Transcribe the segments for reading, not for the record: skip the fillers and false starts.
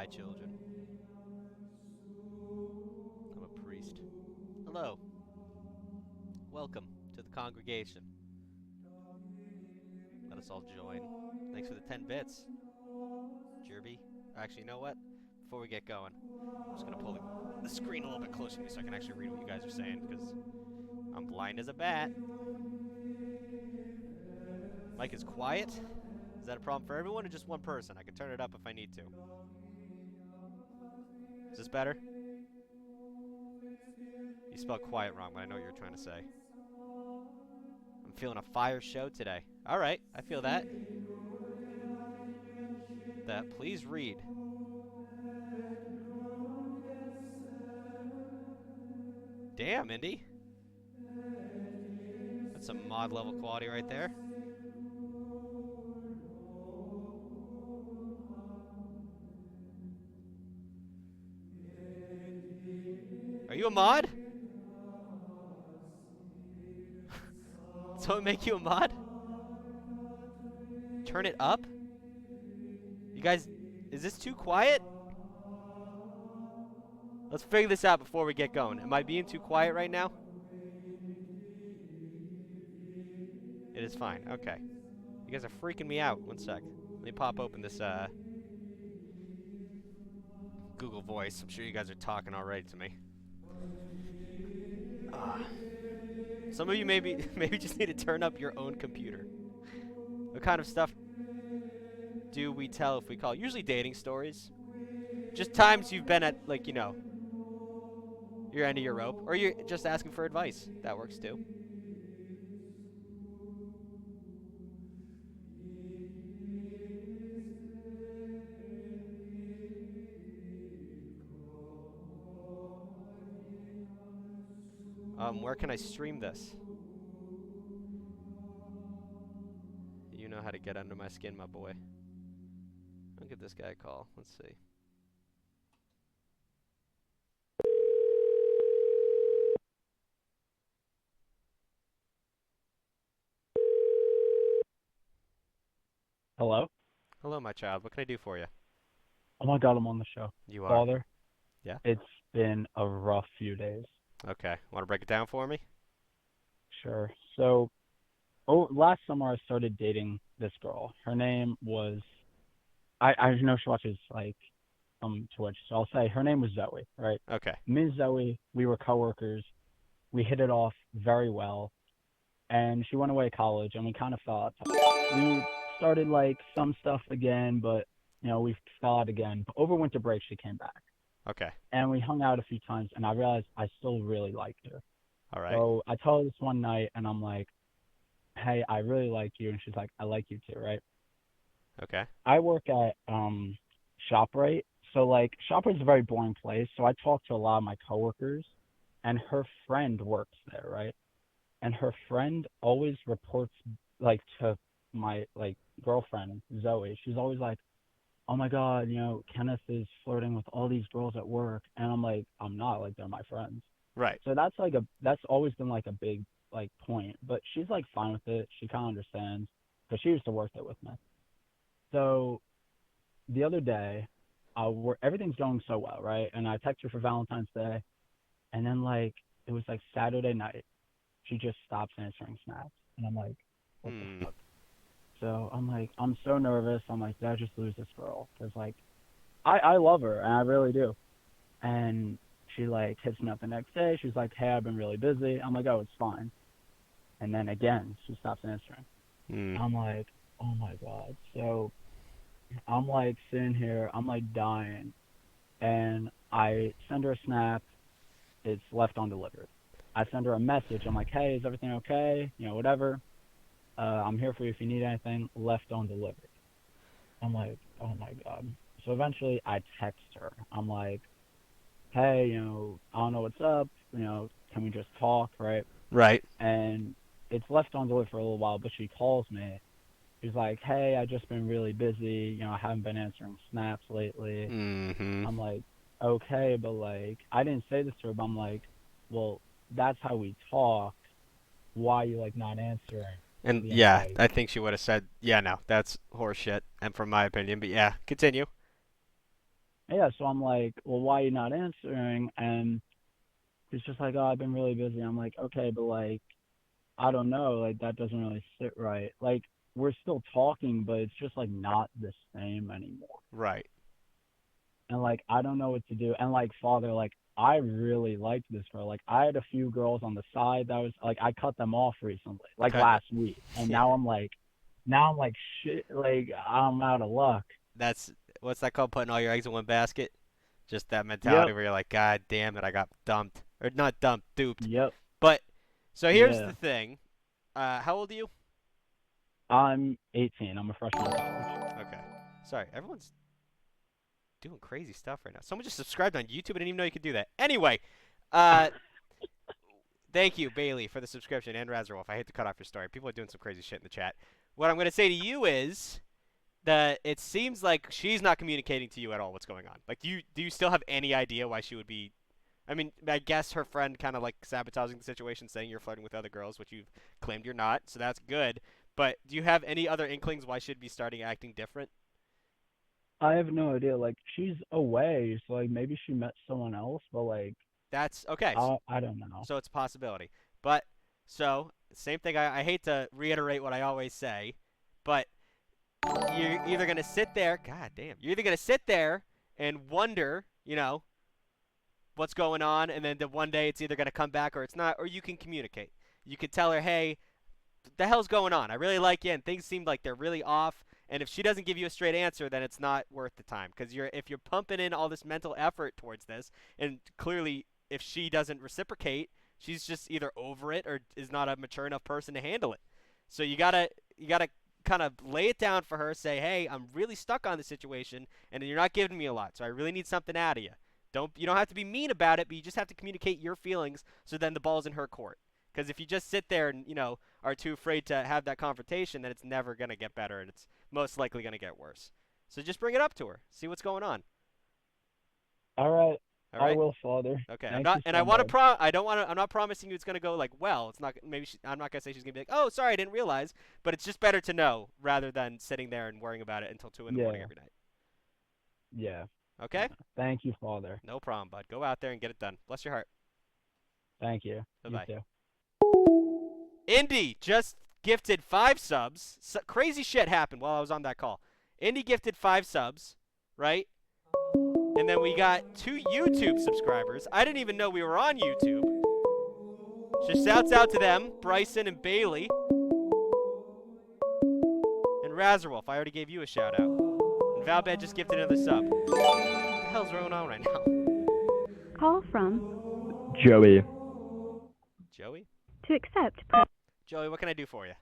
my children. I'm a priest. Hello. Welcome to the congregation. Let us all join. Thanks for the 10 bits, Jerby. Actually, you know what? Before we get going, I'm just going to pull the screen a little bit closer to me so I can actually read what you guys are saying, because I'm blind as a bat. Mic is quiet. Is that a problem for everyone or just one person? I can turn it up if I need to. Is this better? You spelled quiet wrong, but I know what you're trying to say. I'm feeling a fire show today. All right, I feel that. Please read. Damn, Indy. That's some mod level quality right there. Are you a mod? So it make you a mod? Turn it up? You guys, is this too quiet? Let's figure this out before we get going. Am I being too quiet right now? It is fine. Okay. You guys are freaking me out. One sec. Let me pop open this Google Voice. I'm sure you guys are talking already to me. Some of you maybe just need to turn up your own computer. What kind of stuff do we tell if we call? Usually dating stories. Just times you've been at, like, your end of your rope. Or you're just asking for advice. That works too. Where can I stream this? You know how to get under my skin, my boy. I'll give this guy a call. Let's see. Hello? Hello, my child. What can I do for you? Oh my God, I'm on the show. You are? Father, Yeah? it's been a rough few days. Okay. Want to break it down for me? Sure. So, last summer I started dating this girl. Her name was, I know she watches like Twitch, so I'll say her name was Zoe, right? Okay. Me and Zoe, we were coworkers. We hit it off very well, and she went away to college, and we kind of fell out. We started like some stuff again, but we fell out again. But over winter break, she came back. Okay. And we hung out a few times, and I realized I still really liked her. All right. So I told her this one night, and I'm like, "Hey, I really like you," and she's like, "I like you too," right? Okay. I work at ShopRite, so like ShopRite's a very boring place. So I talk to a lot of my coworkers, and her friend works there, right? And her friend always reports like to my like girlfriend Zoe. She's always like, "Oh my God, Kenneth is flirting with all these girls at work," and I'm like, "I'm not. Like, they're my friends." Right. So that's always been like a big like point. But she's like fine with it. She kind of understands because she used to work there with me. So the other day, everything's going so well, right? And I text her for Valentine's Day, and then like it was like Saturday night, she just stops answering snaps, and I'm like, what the Hmm. fuck? So I'm like, I'm so nervous. I'm like, did I just lose this girl? Because like, I love her and I really do. And she like hits me up the next day. She's like, hey, I've been really busy. I'm like, oh, it's fine. And then again, she stops answering. Hmm. I'm like, oh my God. So I'm like sitting here, I'm like dying, and I send her a snap. It's left undelivered. I send her a message. I'm like, hey, is everything okay? Whatever. I'm here for you if you need anything. Left undelivered. I'm like, oh my God. So eventually I text her. I'm like, hey, I don't know what's up. Can we just talk, right? Right. And it's left on delete for a little while, but she calls me. She's like, hey, I just been really busy. I haven't been answering snaps lately. Mm-hmm. I'm like, okay, but like, I didn't say this to her, but I'm like, well, that's how we talk. Why you like not answering? And yeah, Like, I think she would have said, yeah, no, that's horseshit, and from my opinion, but yeah, continue. yeah, so I'm like, well, why are you not answering? And it's just like, oh, I've been really busy. I'm like, okay, but like, I don't know, like that doesn't really sit right. Like we're still talking, but it's just like not the same anymore. Right. And like I don't know what to do. And like father, like I really liked this girl. Like I had a few girls on the side that was like I cut them off recently, like Cut. last week. And Yeah. now I'm like shit, like I'm out of luck. That's what's that called? Putting all your eggs in one basket. Just that mentality Yep, where you're like, God damn it, I got dumped or not dumped, duped. yep, But so here's the yeah. thing. How old are you? I'm 18. I'm a freshman in college. Okay. Sorry, everyone's doing crazy stuff right now. Someone just subscribed on YouTube. I didn't even know you could do that. Anyway, uh, thank you, Bailey, for the subscription and Razorwolf. I hate to cut off your story. People are doing some crazy shit in the chat. What I'm going to say to you is that it seems like she's not communicating to you at all what's going on. Like, do you still have any idea why she would be? I mean, I guess her friend kind of like sabotaging the situation, saying you're flirting with other girls, which you've claimed you're not, so that's good. But do you have any other inklings why she'd be starting acting different? I have no idea. Like she's away, so like maybe she met someone else, but like That's okay. I don't know. So it's a possibility. But so same thing. I hate to reiterate what I always say, but you're either gonna sit there. God damn. You're either gonna sit there and wonder, what's going on, and then the one day it's either gonna come back or it's not, or you can communicate. You could tell her, hey, the hell's going on? I really like you, and things seem like they're really off. And if she doesn't give you a straight answer, then it's not worth the time. Because if you're pumping in all this mental effort towards this, and clearly if she doesn't reciprocate, she's just either over it or is not a mature enough person to handle it. So you gotta kind of lay it down for her. Say, hey, I'm really stuck on the situation, and you're not giving me a lot, so I really need something out of you. You don't have to be mean about it, but you just have to communicate your feelings. So then the ball's in her court. Because if you just sit there and are too afraid to have that confrontation, then it's never gonna get better, and it's most likely gonna get worse. So just bring it up to her. See what's going on. All right, All I right. will, Father. Okay. I'm Thank not, you and I so want to much. I don't want to. I'm not promising you it's gonna go like well. It's not. Maybe I'm not gonna say she's gonna be like, oh, sorry, I didn't realize. But it's just better to know rather than sitting there and worrying about it until 2 in the morning Yeah, every night. yeah, Okay. yeah. Thank you, Father. No problem, bud. Go out there and get it done. Bless your heart. Thank you. Bye You bye. too. Indy just gifted 5 subs. Crazy shit happened while I was on that call. Indy gifted 5 subs, right? And then we got 2 YouTube subscribers. I didn't even know we were on YouTube. So shouts out to them, Bryson and Bailey. And Razorwolf, I already gave you a shout out. And Valbed just gifted another sub. What the hell's going on right now? Call from Joey. Joey? to accept. Joey, what can I do for you?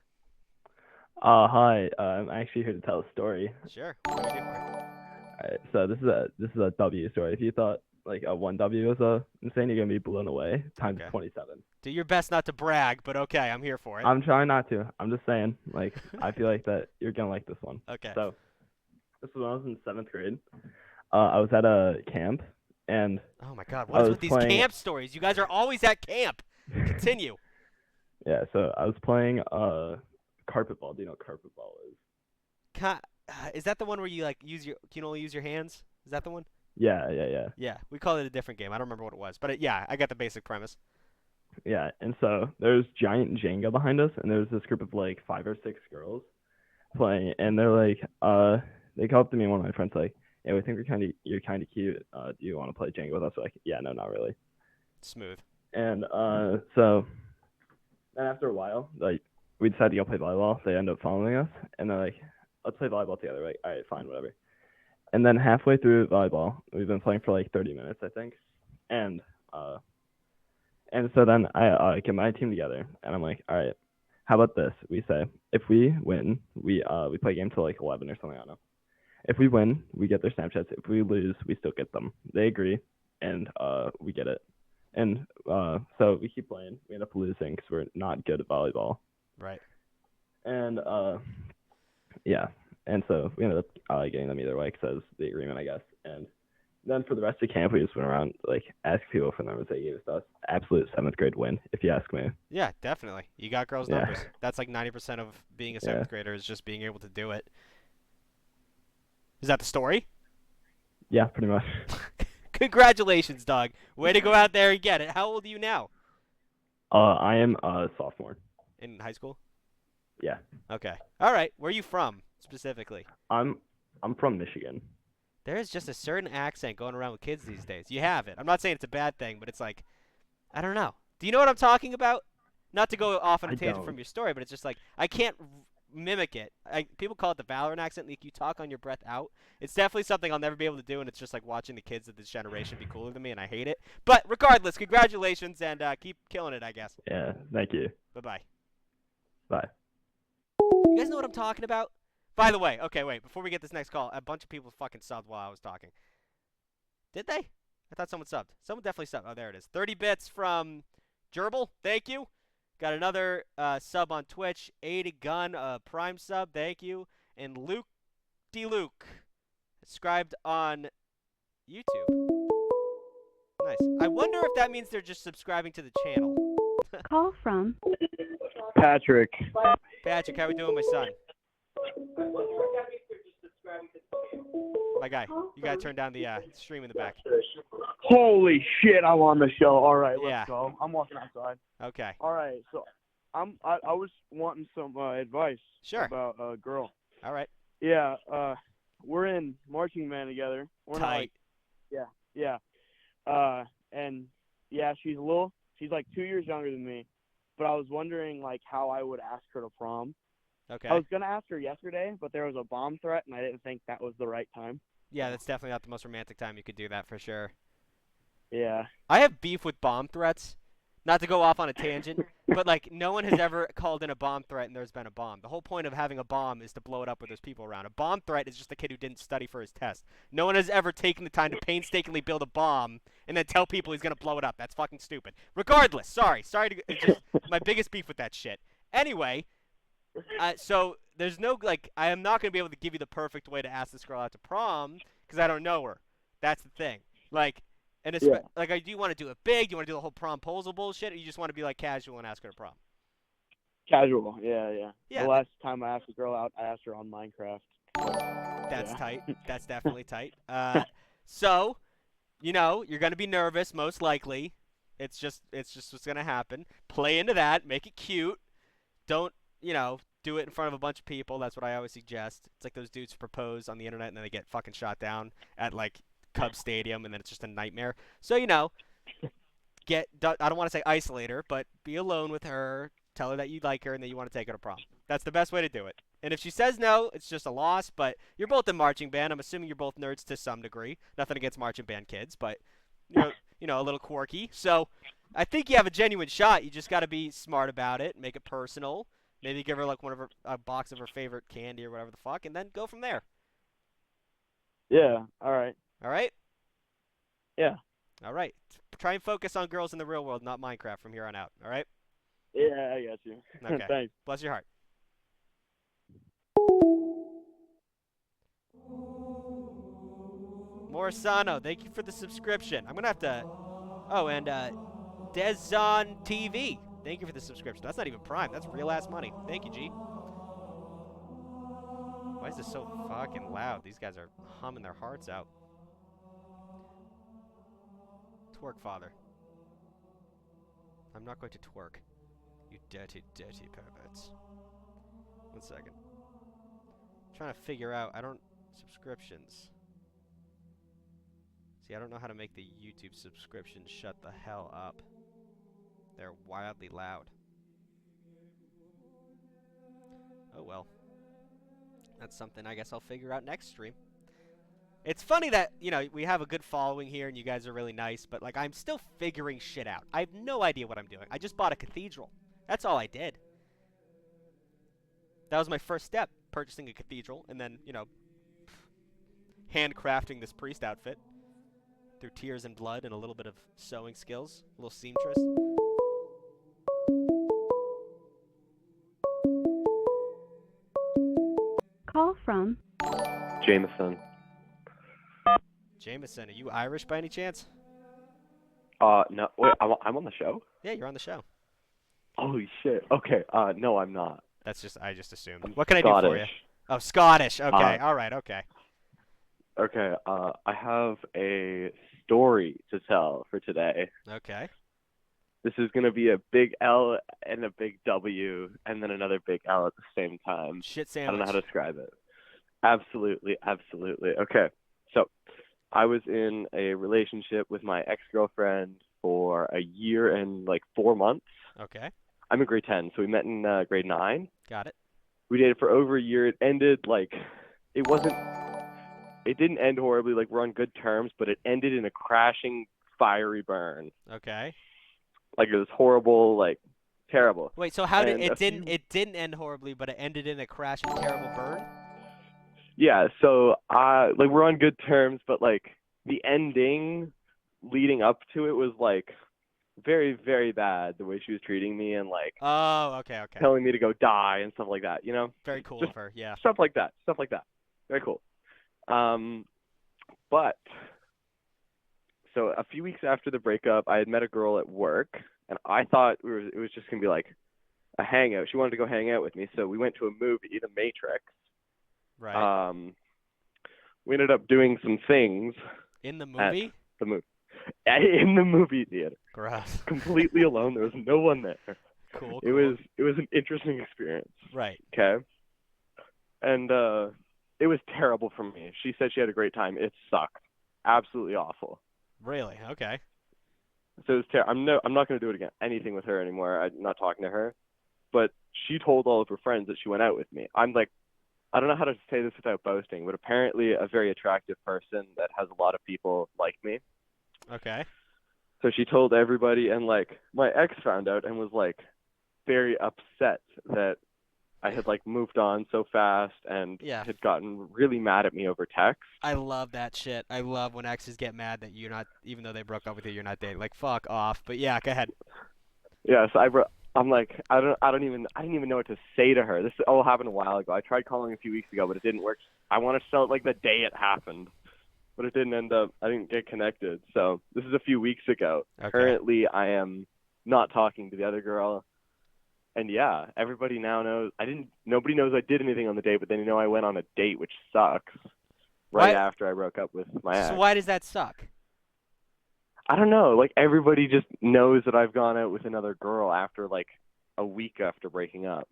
Hi. I'm actually here to tell a story. Sure. What can I do for you? Alright, so this is a W story. If you thought like a 1W was insane, you're gonna be blown away. Times Okay. 27. Do your best not to brag, but okay, I'm here for it. I'm trying not to. I'm just saying. Like I feel like that you're gonna like this one. Okay. So this was when I was in 7th grade. I was at a camp and Oh my god, I what is was with these playing- camp stories? You guys are always at camp. Continue. yeah, so I was playing carpet ball. Do you know what carpet ball is? Is that the one where you you can only use your hands? Is that the one? Yeah. Yeah, we call it a different game. I don't remember what it was, but yeah, I got the basic premise. Yeah, and so there's giant Jenga behind us, and there's this group of like 5 or 6 girls playing, and they're like, they come up to me and one of my friends like, yeah, we think you're kind of cute. Do you want to play Jenga with us? We're like, yeah, no, not really. Smooth. And so then after a while, like we decided to go play volleyball. They end up following us, and they're like, let's play volleyball together. We're like, all right, fine, whatever. And then halfway through volleyball, we've been playing for like 30 minutes, I think, and so then I get my team together, and I'm like, all right, how about this? We say, if we win, we play a game till like 11 or something, I don't know. If we win, we get their Snapchats. If we lose, we still get them. They agree, and we get it. And so we keep playing. We end up losing because we're not good at volleyball. Right. And yeah, and so we ended up getting them either way because that was the agreement, I guess. And then for the rest of camp, we just went around like asking people for numbers. They gave us stuff. Absolute 7th grade win, if you ask me. Yeah, definitely. You got girls' Yeah. numbers. That's like 90% of being a 7th grader is just being able to do it. Is that the story? Yeah, pretty much. Congratulations, dog. Way to go out there and get it. How old are you now? I am a sophomore. In high school? Yeah. Okay. All right. Where are you from, specifically? I'm from Michigan. There is just a certain accent going around with kids these days. You have it. I'm not saying it's a bad thing, but it's like, I don't know. Do you know what I'm talking about? Not to go off on a I tangent don't. from your story, but it's just like, I can't mimic it. People call it the Valorant accent. Like, you talk on your breath out. It's definitely something I'll never be able to do, and it's just like watching the kids of this generation be cooler than me, and I hate it. But regardless, congratulations, and keep killing it, I guess. Yeah. Thank you. Bye-bye. Bye. You guys know what I'm talking about? By the way, okay, wait. Before we get this next call, a bunch of people fucking subbed while I was talking. Did they? I thought someone subbed. Someone definitely subbed. Oh, there it is. 30 bits from Gerbil. Thank you. Got another sub on Twitch. A Gun, Prime sub. Thank you. And Luke D. Luke, subscribed on YouTube. Nice. I wonder if that means they're just subscribing to the channel. Call from Patrick. Patrick, how we doing, my son? My guy, you gotta turn down the stream in the back. Holy shit, I'm on the show. All right, let's Yeah. go. I'm walking outside. Okay. All right, so I was wanting some advice Sure. about a girl. All right. Yeah, we're in marching band together. We're not, Tight. like, yeah. And yeah, she's like 2 years younger than me. But I was wondering like how I would ask her to prom. Okay. I was gonna ask her yesterday, but there was a bomb threat, and I didn't think that was the right time. Yeah, that's definitely not the most romantic time you could do that for sure. Yeah. I have beef with bomb threats. Not to go off on a tangent, but like no one has ever called in a bomb threat and there's been a bomb. The whole point of having a bomb is to blow it up where there's people around. A bomb threat is just a kid who didn't study for his test. No one has ever taken the time to painstakingly build a bomb and then tell people he's gonna blow it up. That's fucking stupid. Regardless, sorry to it's just my biggest beef with that shit. Anyway, so there's no like I am not gonna be able to give you the perfect way to ask this girl out to prom because I don't know her. That's the thing. Like. And it's like, do you want to do it big? Do you want to do the whole promposal bullshit, or you just want to be like casual and ask her to prom? Casual. Yeah. Yeah. The last time I asked a girl out, I asked her on Minecraft. That's Yeah. tight. That's definitely tight. So, you're gonna be nervous, most likely. It's just what's gonna happen. Play into that. Make it cute. Don't do it in front of a bunch of people. That's what I always suggest. It's like those dudes who propose on the internet and then they get fucking shot down at like Cubs Stadium, and then it's just a nightmare. So, I don't want to say isolate her, but be alone with her, tell her that you like her and that you want to take her to prom. That's the best way to do it. And if she says no, it's just a loss, but you're both in marching band. I'm assuming you're both nerds to some degree. Nothing against marching band kids, but, a little quirky. So, I think you have a genuine shot. You just got to be smart about it, make it personal. Maybe give her, like, a box of her favorite candy or whatever the fuck, and then go from there. Yeah. All right. All right? Yeah. All right. Try and focus on girls in the real world, not Minecraft from here on out. All right? Yeah, I got you. Okay. Thanks. Bless your heart. Morisano, thank you for the subscription. I'm going to have to... Oh, and Dezon TV, thank you for the subscription. That's not even Prime. That's real-ass money. Thank you, G. Why is this so fucking loud? These guys are humming their hearts out. Twerk, father. I'm not going to twerk. You dirty, dirty perverts. 1 second. I'm trying to figure out... Subscriptions. See, I don't know how to make the YouTube subscriptions shut the hell up. They're wildly loud. Oh well. That's something I guess I'll figure out next stream. It's funny that, we have a good following here and you guys are really nice, but, like, I'm still figuring shit out. I have no idea what I'm doing. I just bought a cathedral. That's all I did. That was my first step, purchasing a cathedral, and then, handcrafting this priest outfit through tears and blood and a little bit of sewing skills. A little seamstress. Call from Jameson. Jameson, are you Irish by any chance? No, wait, I'm on the show? Yeah, you're on the show. Holy shit. Okay, no, I'm not. I just assumed. What can I do for you? Oh, Scottish. Okay, all right, okay. Okay, I have a story to tell for today. Okay. This is gonna be a big L and a big W, and then another big L at the same time. Shit I don't know sandwich. how to describe it. Absolutely, absolutely. Okay, so I was in a relationship with my ex-girlfriend for a year and like 4 months. Okay. I'm in grade 10, so we met in grade 9. Got it. We dated for over a year. It ended like it wasn't. It didn't end horribly. Like we're on good terms, but it ended in a crashing, fiery burn. Okay. Like it was horrible, like terrible. Wait, so how did And it a didn't few- it didn't end horribly, but it ended in a crash and terrible burn? Yeah, so like we're on good terms, but like the ending leading up to it was like very, very bad. The way she was treating me and like Oh, okay, okay. telling me to go die and stuff like that. Very cool Just of her, yeah. stuff like that. Stuff like that. Very cool. But so a few weeks after the breakup, I had met a girl at work, and I thought it was just gonna be like a hangout. She wanted to go hang out with me, so we went to a movie, The Matrix. Right. We ended up doing some things In the at movie? the movie in the movie theater, Gross. completely alone. There was no one there. Cool. It was an interesting experience. Right. Okay, and it was terrible for me. She said she had a great time. It sucked, absolutely awful. Really? Okay. So it was I'm not going to do it again. Anything with her anymore. I'm not talking to her. But she told all of her friends that she went out with me. I'm like, I don't know how to say this without boasting, but apparently a very attractive person that has a lot of people like me. Okay. So she told everybody, and like my ex found out and was like very upset that I had like moved on so fast and Yeah. had gotten really mad at me over text. I love that shit. I love when exes get mad that you're not, even though they broke up with you, you're not dating. Like, fuck off. But yeah, go ahead. Yeah, so I'm like, I didn't even know what to say to her. This all happened a while ago. I tried calling a few weeks ago, but it didn't work. I want to tell it like the day it happened, but it didn't end up. I didn't get connected. So this is a few weeks ago. Okay. Currently, I am not talking to the other girl, and yeah, everybody now knows. Nobody knows I did anything on the date, but then I went on a date, which sucks. Right Why- after I broke up with my ex. So why does that suck? I don't know. Like everybody just knows that I've gone out with another girl after like a week after breaking up.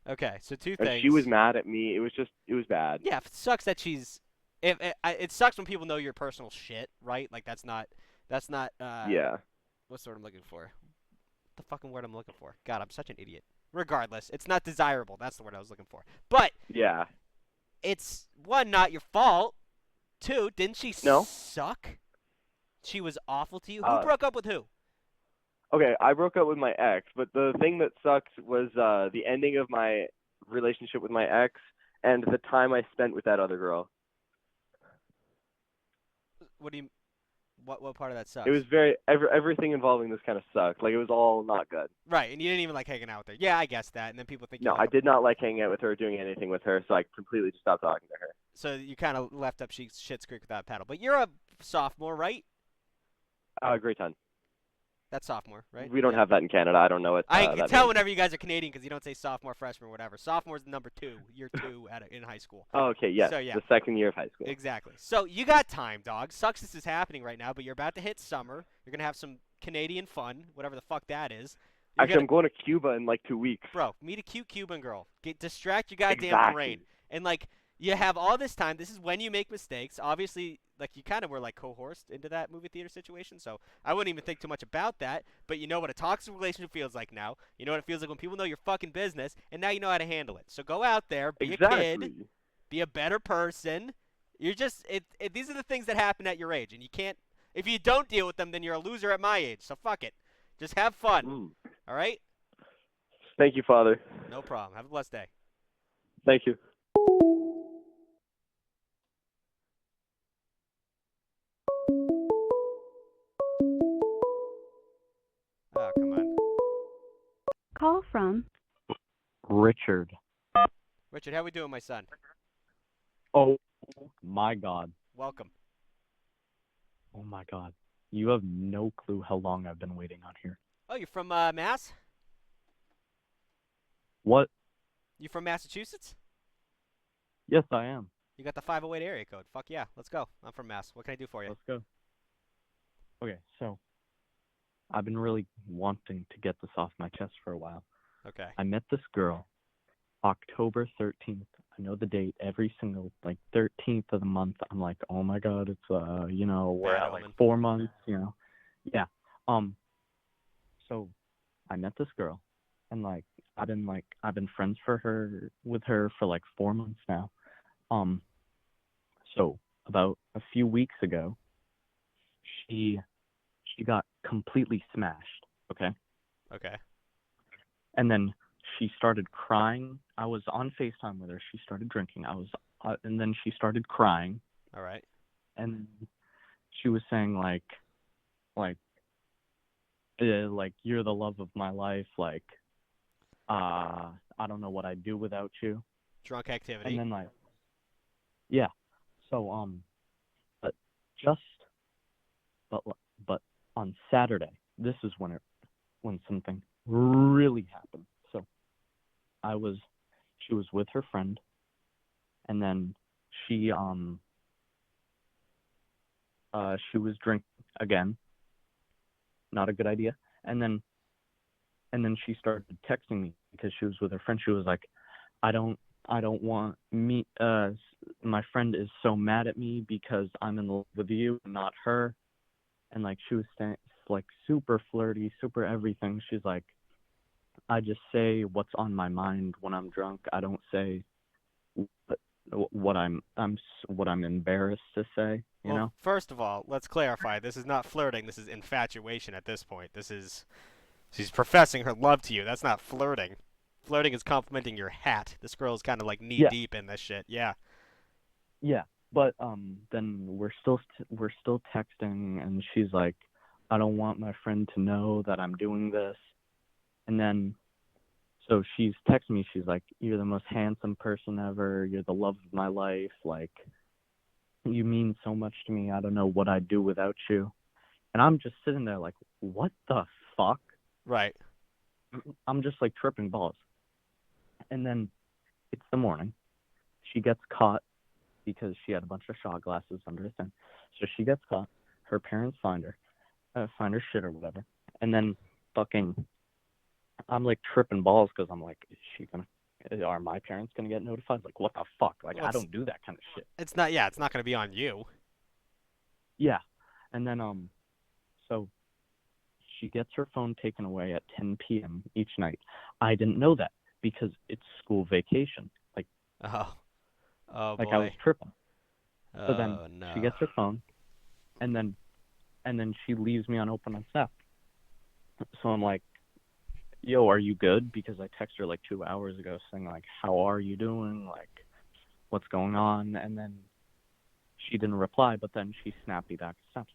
Okay, so two And things. she was mad at me. It was bad. Yeah, it sucks that she's. It sucks when people know your personal shit, right? Like that's not. Yeah. What's the word I'm looking for? What the fucking word I'm looking for? God, I'm such an idiot. Regardless, it's not desirable. That's the word I was looking for. But Yeah. it's one, not your fault. Two, didn't she No. suck? She was awful to you. Who Uh, broke up with who? Okay, I broke up with my ex, but the thing that sucked was the ending of my relationship with my ex and the time I spent with that other girl. What do you? What part of that sucks? It was everything involving this kind of sucked. Like it was all not good. Right, and you didn't even like hanging out with her. Yeah, I guess that. And then people think. No, I did not like hanging out with her, doing anything with her, so I completely just stopped talking to her. So you kind of left up shit's creek without a paddle. But you're a sophomore, right? Grade 10. That's sophomore, right? We don't Yeah. have that in Canada. I don't know what I can that tell means. whenever you guys are Canadian because you don't say sophomore, freshman, or whatever. Sophomore's number 2, year 2 in high school. Oh, okay, yes. So, yeah. The second year of high school. Exactly. So you got time, dog. Sucks this is happening right now, but you're about to hit summer. You're gonna have some Canadian fun, whatever the fuck that is. You're Actually, I'm going to Cuba in like 2 weeks. Bro, meet a cute Cuban girl. Distract your goddamn Exactly. brain. And like you have all this time. This is when you make mistakes. Obviously, like you kind of were like coerced into that movie theater situation, so I wouldn't even think too much about that. But you know what a toxic relationship feels like now. You know what it feels like when people know your fucking business, and now you know how to handle it. So go out there, be a kid, be a better person. You're just these are the things that happen at your age, and you can't. If you don't deal with them, then you're a loser at my age. So fuck it. Just have fun. All right? Thank you, Father. No problem. Have a blessed day. Thank you. Oh, come on. Call from Richard. Richard, how we doing, my son? Oh my God. Welcome. Oh my God. You have no clue how long I've been waiting on here. Oh, you're from Mass? What? You from Massachusetts? Yes, I am. You got the 508 area code. Fuck yeah. Let's go. I'm from Mass. What can I do for you? Let's go. Okay, so I've been really wanting to get this off my chest for a while. Okay. I met this girl October 13th. I know the date every single 13th of the month. I'm like, oh my god, it's we're Bad at omen. 4 months, Yeah. So I met this girl, and I've been friends with her for 4 months now. So about a few weeks ago, she got completely smashed, okay? Okay. And then she started crying. I was on FaceTime with her. She started drinking. And then she started crying. All right. And she was saying you're the love of my life. I don't know what I'd do without you. Drunk activity. And then yeah. So but but on Saturday, this is when something really happened. So she was with her friend, and then she was drinking again. Not a good idea. And then she started texting me because she was with her friend. She was like, I don't want me my friend is so mad at me because I'm in love with you, not her. And she was saying super flirty, super everything. She's like, I just say what's on my mind when I'm drunk. I don't say what I'm embarrassed to say, you know? First of all, let's clarify. This is not flirting. This is infatuation at this point. She's professing her love to you. That's not flirting. Flirting is complimenting your hat. This girl is kind of knee deep in this shit. Yeah. Yeah, but then we're still texting, and she's like, I don't want my friend to know that I'm doing this. And then so she's texting me. She's like, you're the most handsome person ever. You're the love of my life. You mean so much to me. I don't know what I'd do without you. And I'm just sitting there what the fuck? Right. I'm just tripping balls. And then it's the morning. She gets caught because she had a bunch of shot glasses under her thing. So she gets caught. Her parents find her shit or whatever. And then I'm tripping balls because I'm are my parents gonna get notified? What the fuck? I don't do that kind of shit. It's not gonna be on you. Yeah. And then so she gets her phone taken away at 10 p.m. each night. I didn't know that because it's school vacation. Oh boy. I was tripping. Oh, So then no. she gets her phone, and then she leaves me unopened on Snap. So I'm like, yo, are you good? Because I texted her 2 hours ago saying how are you doing? What's going on? And then she didn't reply, but then she snapped me back. I'm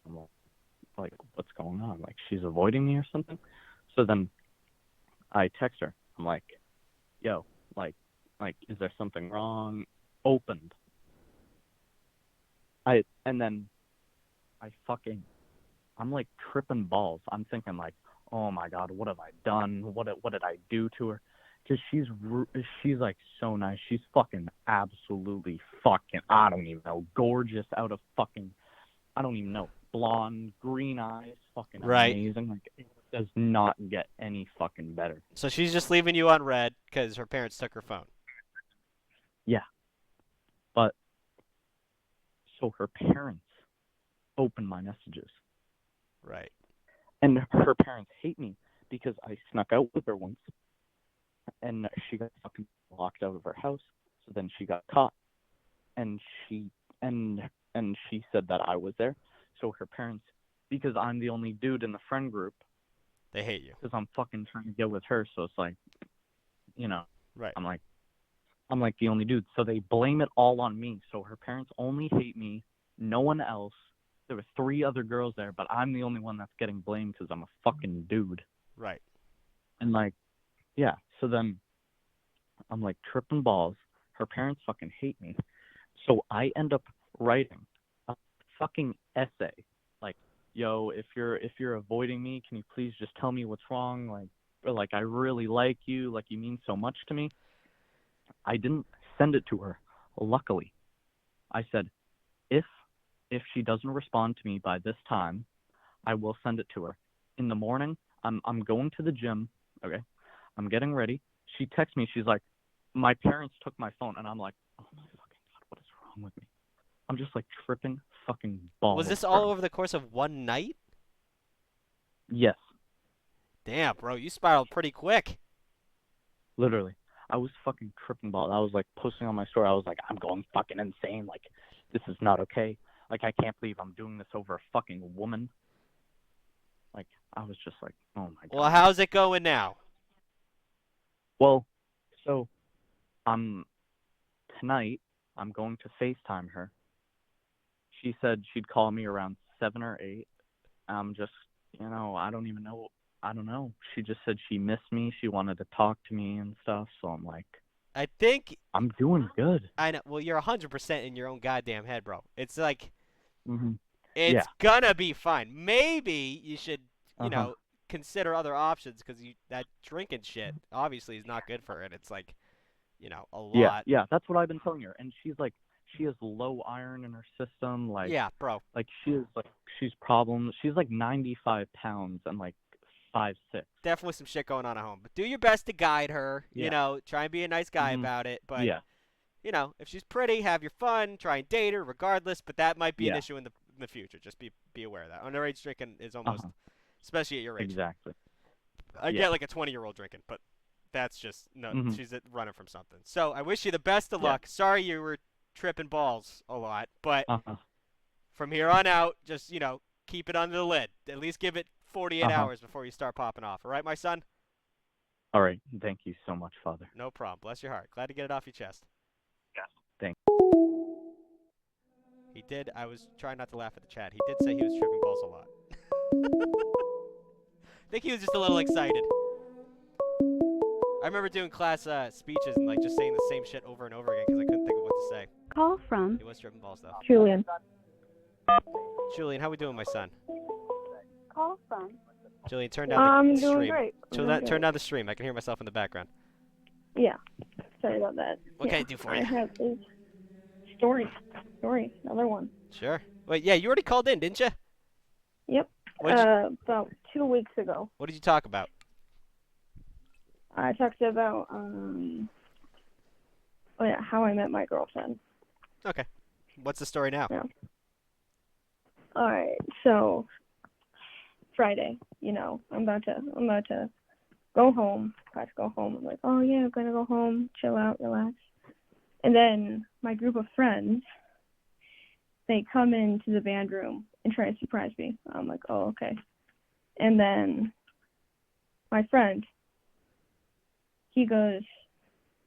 what's going on? She's avoiding me or something? So then I text her. I'm like, yo, is there something wrong? Opened. And then I'm tripping balls. I'm thinking oh my god, what have I done? What did I do to her? Because she's so nice. She's absolutely I don't even know, gorgeous out of I don't even know, blonde, green eyes, right. Amazing. It does not get any better. So she's just leaving you on red because her parents took her phone. Yeah. But so her parents open my messages. Right. And her parents hate me because I snuck out with her once, and she got locked out of her house. So then she got caught, and she said that I was there. So her parents, because I'm the only dude in the friend group, they hate you. Because I'm trying to get with her. So it's right. I'm the only dude. So they blame it all on me. So her parents only hate me, no one else. There were 3 other girls there, but I'm the only one that's getting blamed because I'm a dude. Right. And yeah. So then I'm tripping balls. Her parents hate me. So I end up writing a essay. Yo, if you're avoiding me, can you please just tell me what's wrong? I really like you. You mean so much to me. I didn't send it to her, luckily. I said, if she doesn't respond to me by this time, I will send it to her. In the morning, I'm going to the gym. Okay, I'm getting ready. She texts me. She's like, my parents took my phone, and I'm like, oh my fucking god, what is wrong with me? I'm just like tripping fucking balls. Was this all over the course of one night? Yes, Damn, bro, you spiraled pretty quick. literally. I was fucking tripping balls. I was like posting on my story. I was like, I'm going fucking insane. Like, this is not okay. Like, I can't believe I'm doing this over a fucking woman. Like, I was just like, oh my god. Well, how's it going now? Well, so tonight I'm going to FaceTime her. She said she'd call me around 7 or 8. I'm just, I don't even know. I don't know. She just said she missed me. She wanted to talk to me and stuff. So I'm like, I think I'm doing good. I know. Well, you're 100% in your own goddamn head, bro. It's like Mm-hmm. it's gonna be fine. Maybe you should, Uh-huh. consider other options because that drinking shit obviously is not good for her, and it's like, a lot. Yeah, that's what I've been telling her. And she's like, she has low iron in her system. Like, Yeah, bro. like she's problems. She's like 95 pounds and like 5'6". Definitely some shit going on at home. But do your best to guide her. Yeah. Try and be a nice guy Mhm. about it. But Yeah. if she's pretty, have your fun. Try and date her, regardless. But that might be an Yeah. issue in the future. Just be aware of that. Underage drinking is almost, Uh-huh. especially at your age. Exactly. I Yeah. get like a 20-year-old drinking, but that's just no. Mhm. She's running from something. So I wish you the best of Yeah. luck. Sorry you were tripping balls a lot, but Uh-huh. from here on out, just keep it under the lid. At least give it 48 Uh-huh. hours before you start popping off. All right, my son? All right. Thank you so much, Father. No problem. Bless your heart. Glad to get it off your chest. Yes. Thanks. He did. I was trying not to laugh at the chat. He did say he was tripping balls a lot. I think he was just a little excited. I remember doing class speeches and like just saying the same shit over and over again because I couldn't think of what to say. Call from He was tripping balls though. Julian. Julian, how we doing, my son? Call from. Julian, turn down the I'm doing stream. great. Turn down the stream. I can hear myself in the background. Yeah. Sorry about that. What yeah. can I do for I you? have a story. Another one. Sure. Wait, yeah, you already called in, didn't you? Yep. About 2 weeks ago. What did you talk about? I talked about how I met my girlfriend. Okay. What's the story now? Yeah. All right. So Friday, I'm about to go home. About to go home. I'm like, oh yeah, I'm gonna go home, chill out, relax. And then my group of friends, they come into the band room and try to surprise me. I'm like, oh okay. And then my friend, he goes,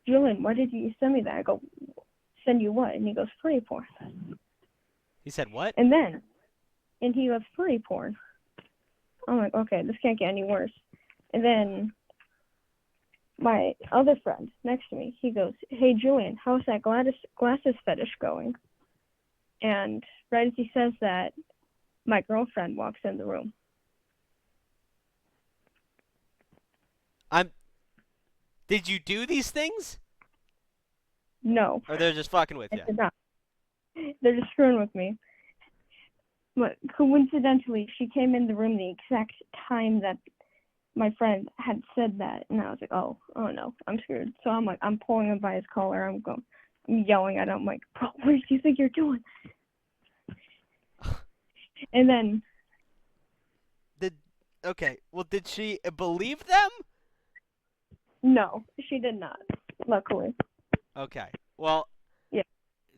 Julian, why did you send me that? I go, send you what? And he goes, furry porn. He said what? And he goes, furry porn. I'm like, okay, this can't get any worse. And then my other friend next to me, he goes, hey, Julian, how's that glasses fetish going? And right as he says that, my girlfriend walks in the room. Did you do these things? No. Or they're just fucking with I you? did not. They're just screwing with me. But coincidentally, she came in the room the exact time that my friend had said that, and I was like, oh no, I'm screwed. So I'm pulling him by his collar. I'm yelling at him. I'm like, bro, what do you think you're doing? And then. Did she believe them? No, she did not. Luckily. Okay. Well. Yeah.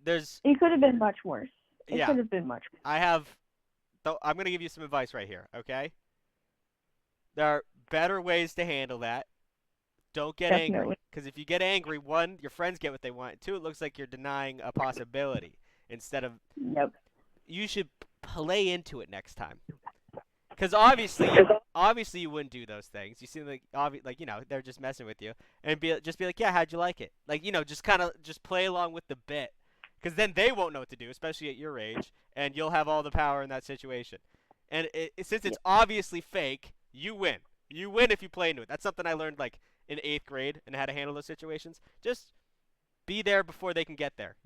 It could have been much worse. Yeah. Could have been much worse. I'm going to give you some advice right here, okay? There are better ways to handle that. Don't get angry. Because if you get angry, one, your friends get what they want. Two, it looks like you're denying a possibility instead of... Yep. You should play into it next time. Because obviously you wouldn't do those things. You seem like they're just messing with you, and just be like, yeah, how'd you like it? Like just play along with the bit, because then they won't know what to do, especially at your age, and you'll have all the power in that situation. And since it's obviously fake, you win. You win if you play into it. That's something I learned like in 8th grade and how to handle those situations. Just be there before they can get there.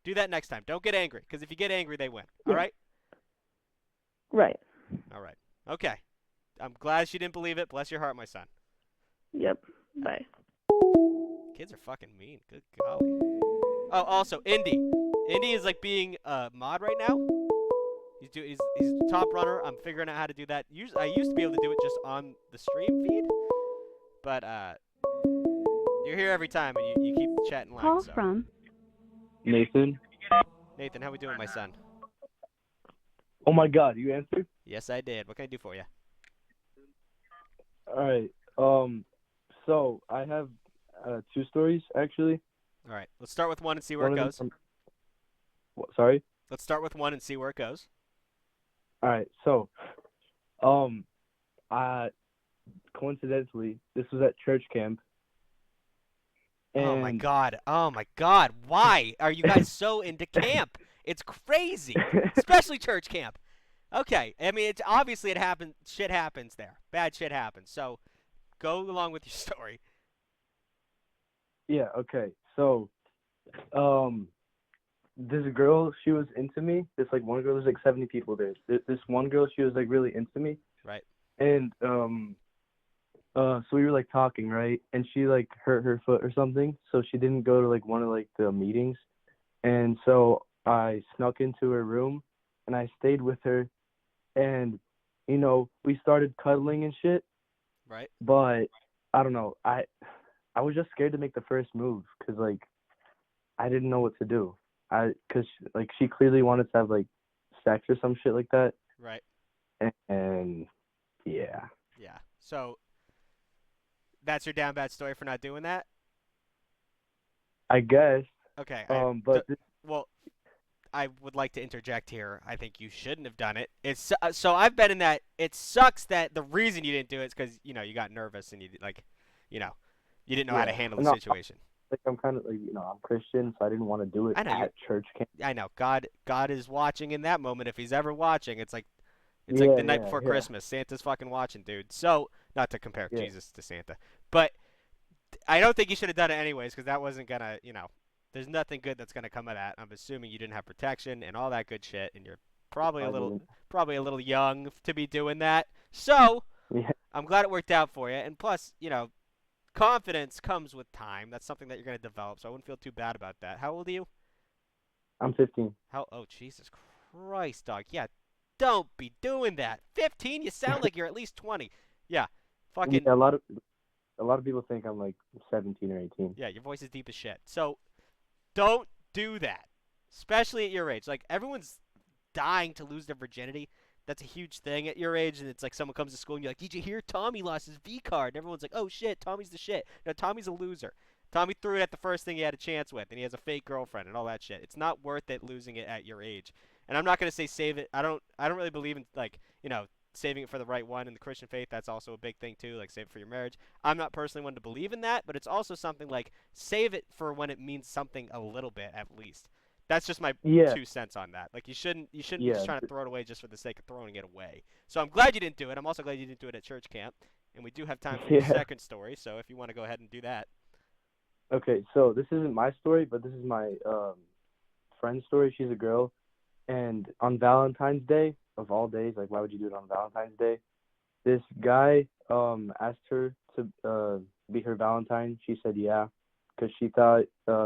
Do that next time. Don't get angry, because if you get angry, they win. Yeah. All right? Right. All right. Okay. I'm glad she didn't believe it. Bless your heart, my son. Yep. Bye. Kids are fucking mean. Good golly. Oh, also, Indy. Indy is like being a mod right now. He's top runner. I'm figuring out how to do that. I used to be able to do it just on the stream feed, but you're here every time and you keep chatting line. Call So from Nathan. Nathan, how we doing, my son? Oh my God, you answered? Yes, I did. What can I do for you? All right. So I have 2 stories actually. All right. Let's start with one and see where it goes. Sorry. Let's start with one and see where it goes. All right. So, I coincidentally this was at church camp. Oh my God. Oh my God. Why are you guys so into camp? It's crazy, especially church camp. Okay. I mean, it's obviously it happens. Shit happens there. Bad shit happens. So, go along with your story. Yeah. Okay. So, this girl, she was into me. This like one girl, there's like 70 people there. This one girl, she was like really into me. Right. And so we were like talking, right? And she like hurt her foot or something, so she didn't go to like one of like the meetings. And so I snuck into her room and I stayed with her, and you know, we started cuddling and shit. Right. But I don't know. I was just scared to make the first move because like I didn't know what to do. Cause like she clearly wanted to have like sex or some shit like that. Right. And yeah. Yeah. So that's your down bad story for not doing that? I guess. Okay. But well, I would like to interject here. I think you shouldn't have done it. It's so I've been in that. It sucks that the reason you didn't do it is because you got nervous and you didn't know how to handle the situation. Like I'm kind of like I'm Christian, so I didn't want to do it at church camp. I know God is watching in that moment if He's ever watching. It's like the night before Christmas. Santa's fucking watching, dude. So not to compare Jesus to Santa, but I don't think you should have done it anyways because that wasn't gonna There's nothing good that's gonna come of that. I'm assuming you didn't have protection and all that good shit, and you're probably a little young to be doing that. So I'm glad it worked out for you. And plus, confidence comes with time. That's something that you're gonna develop. So I wouldn't feel too bad about that. How old are you? I'm 15. Oh, Jesus Christ, dog. Yeah, don't be doing that. 15? You sound like you're at least 20. Yeah, fucking. Yeah, a lot of people think I'm like 17 or 18. Yeah, your voice is deep as shit. So don't do that, especially at your age. Like, everyone's dying to lose their virginity. That's a huge thing at your age, and it's like someone comes to school and you're like, did you hear Tommy lost his V card? And everyone's like, oh shit, Tommy's the shit. No, Tommy's a loser. Tommy threw it at the first thing he had a chance with, and he has a fake girlfriend and all that shit. It's not worth it losing it at your age. And I'm not gonna say save it. I don't really believe in saving it for the right one in the Christian faith. That's also a big thing too. Like, save it for your marriage. I'm not personally one to believe in that, but it's also something like save it for when it means something a little bit at least. That's just my 2 cents on that. Like, you shouldn't be just trying to throw it away just for the sake of throwing it away. So I'm glad you didn't do it. I'm also glad you didn't do it at church camp. And we do have time for your second story, so if you want to go ahead and do that. Okay, so this isn't my story, but this is my friend's story. She's a girl, and on Valentine's Day, of all days, like why would you do it on Valentine's Day? This guy asked her to be her Valentine. She said yeah, because she thought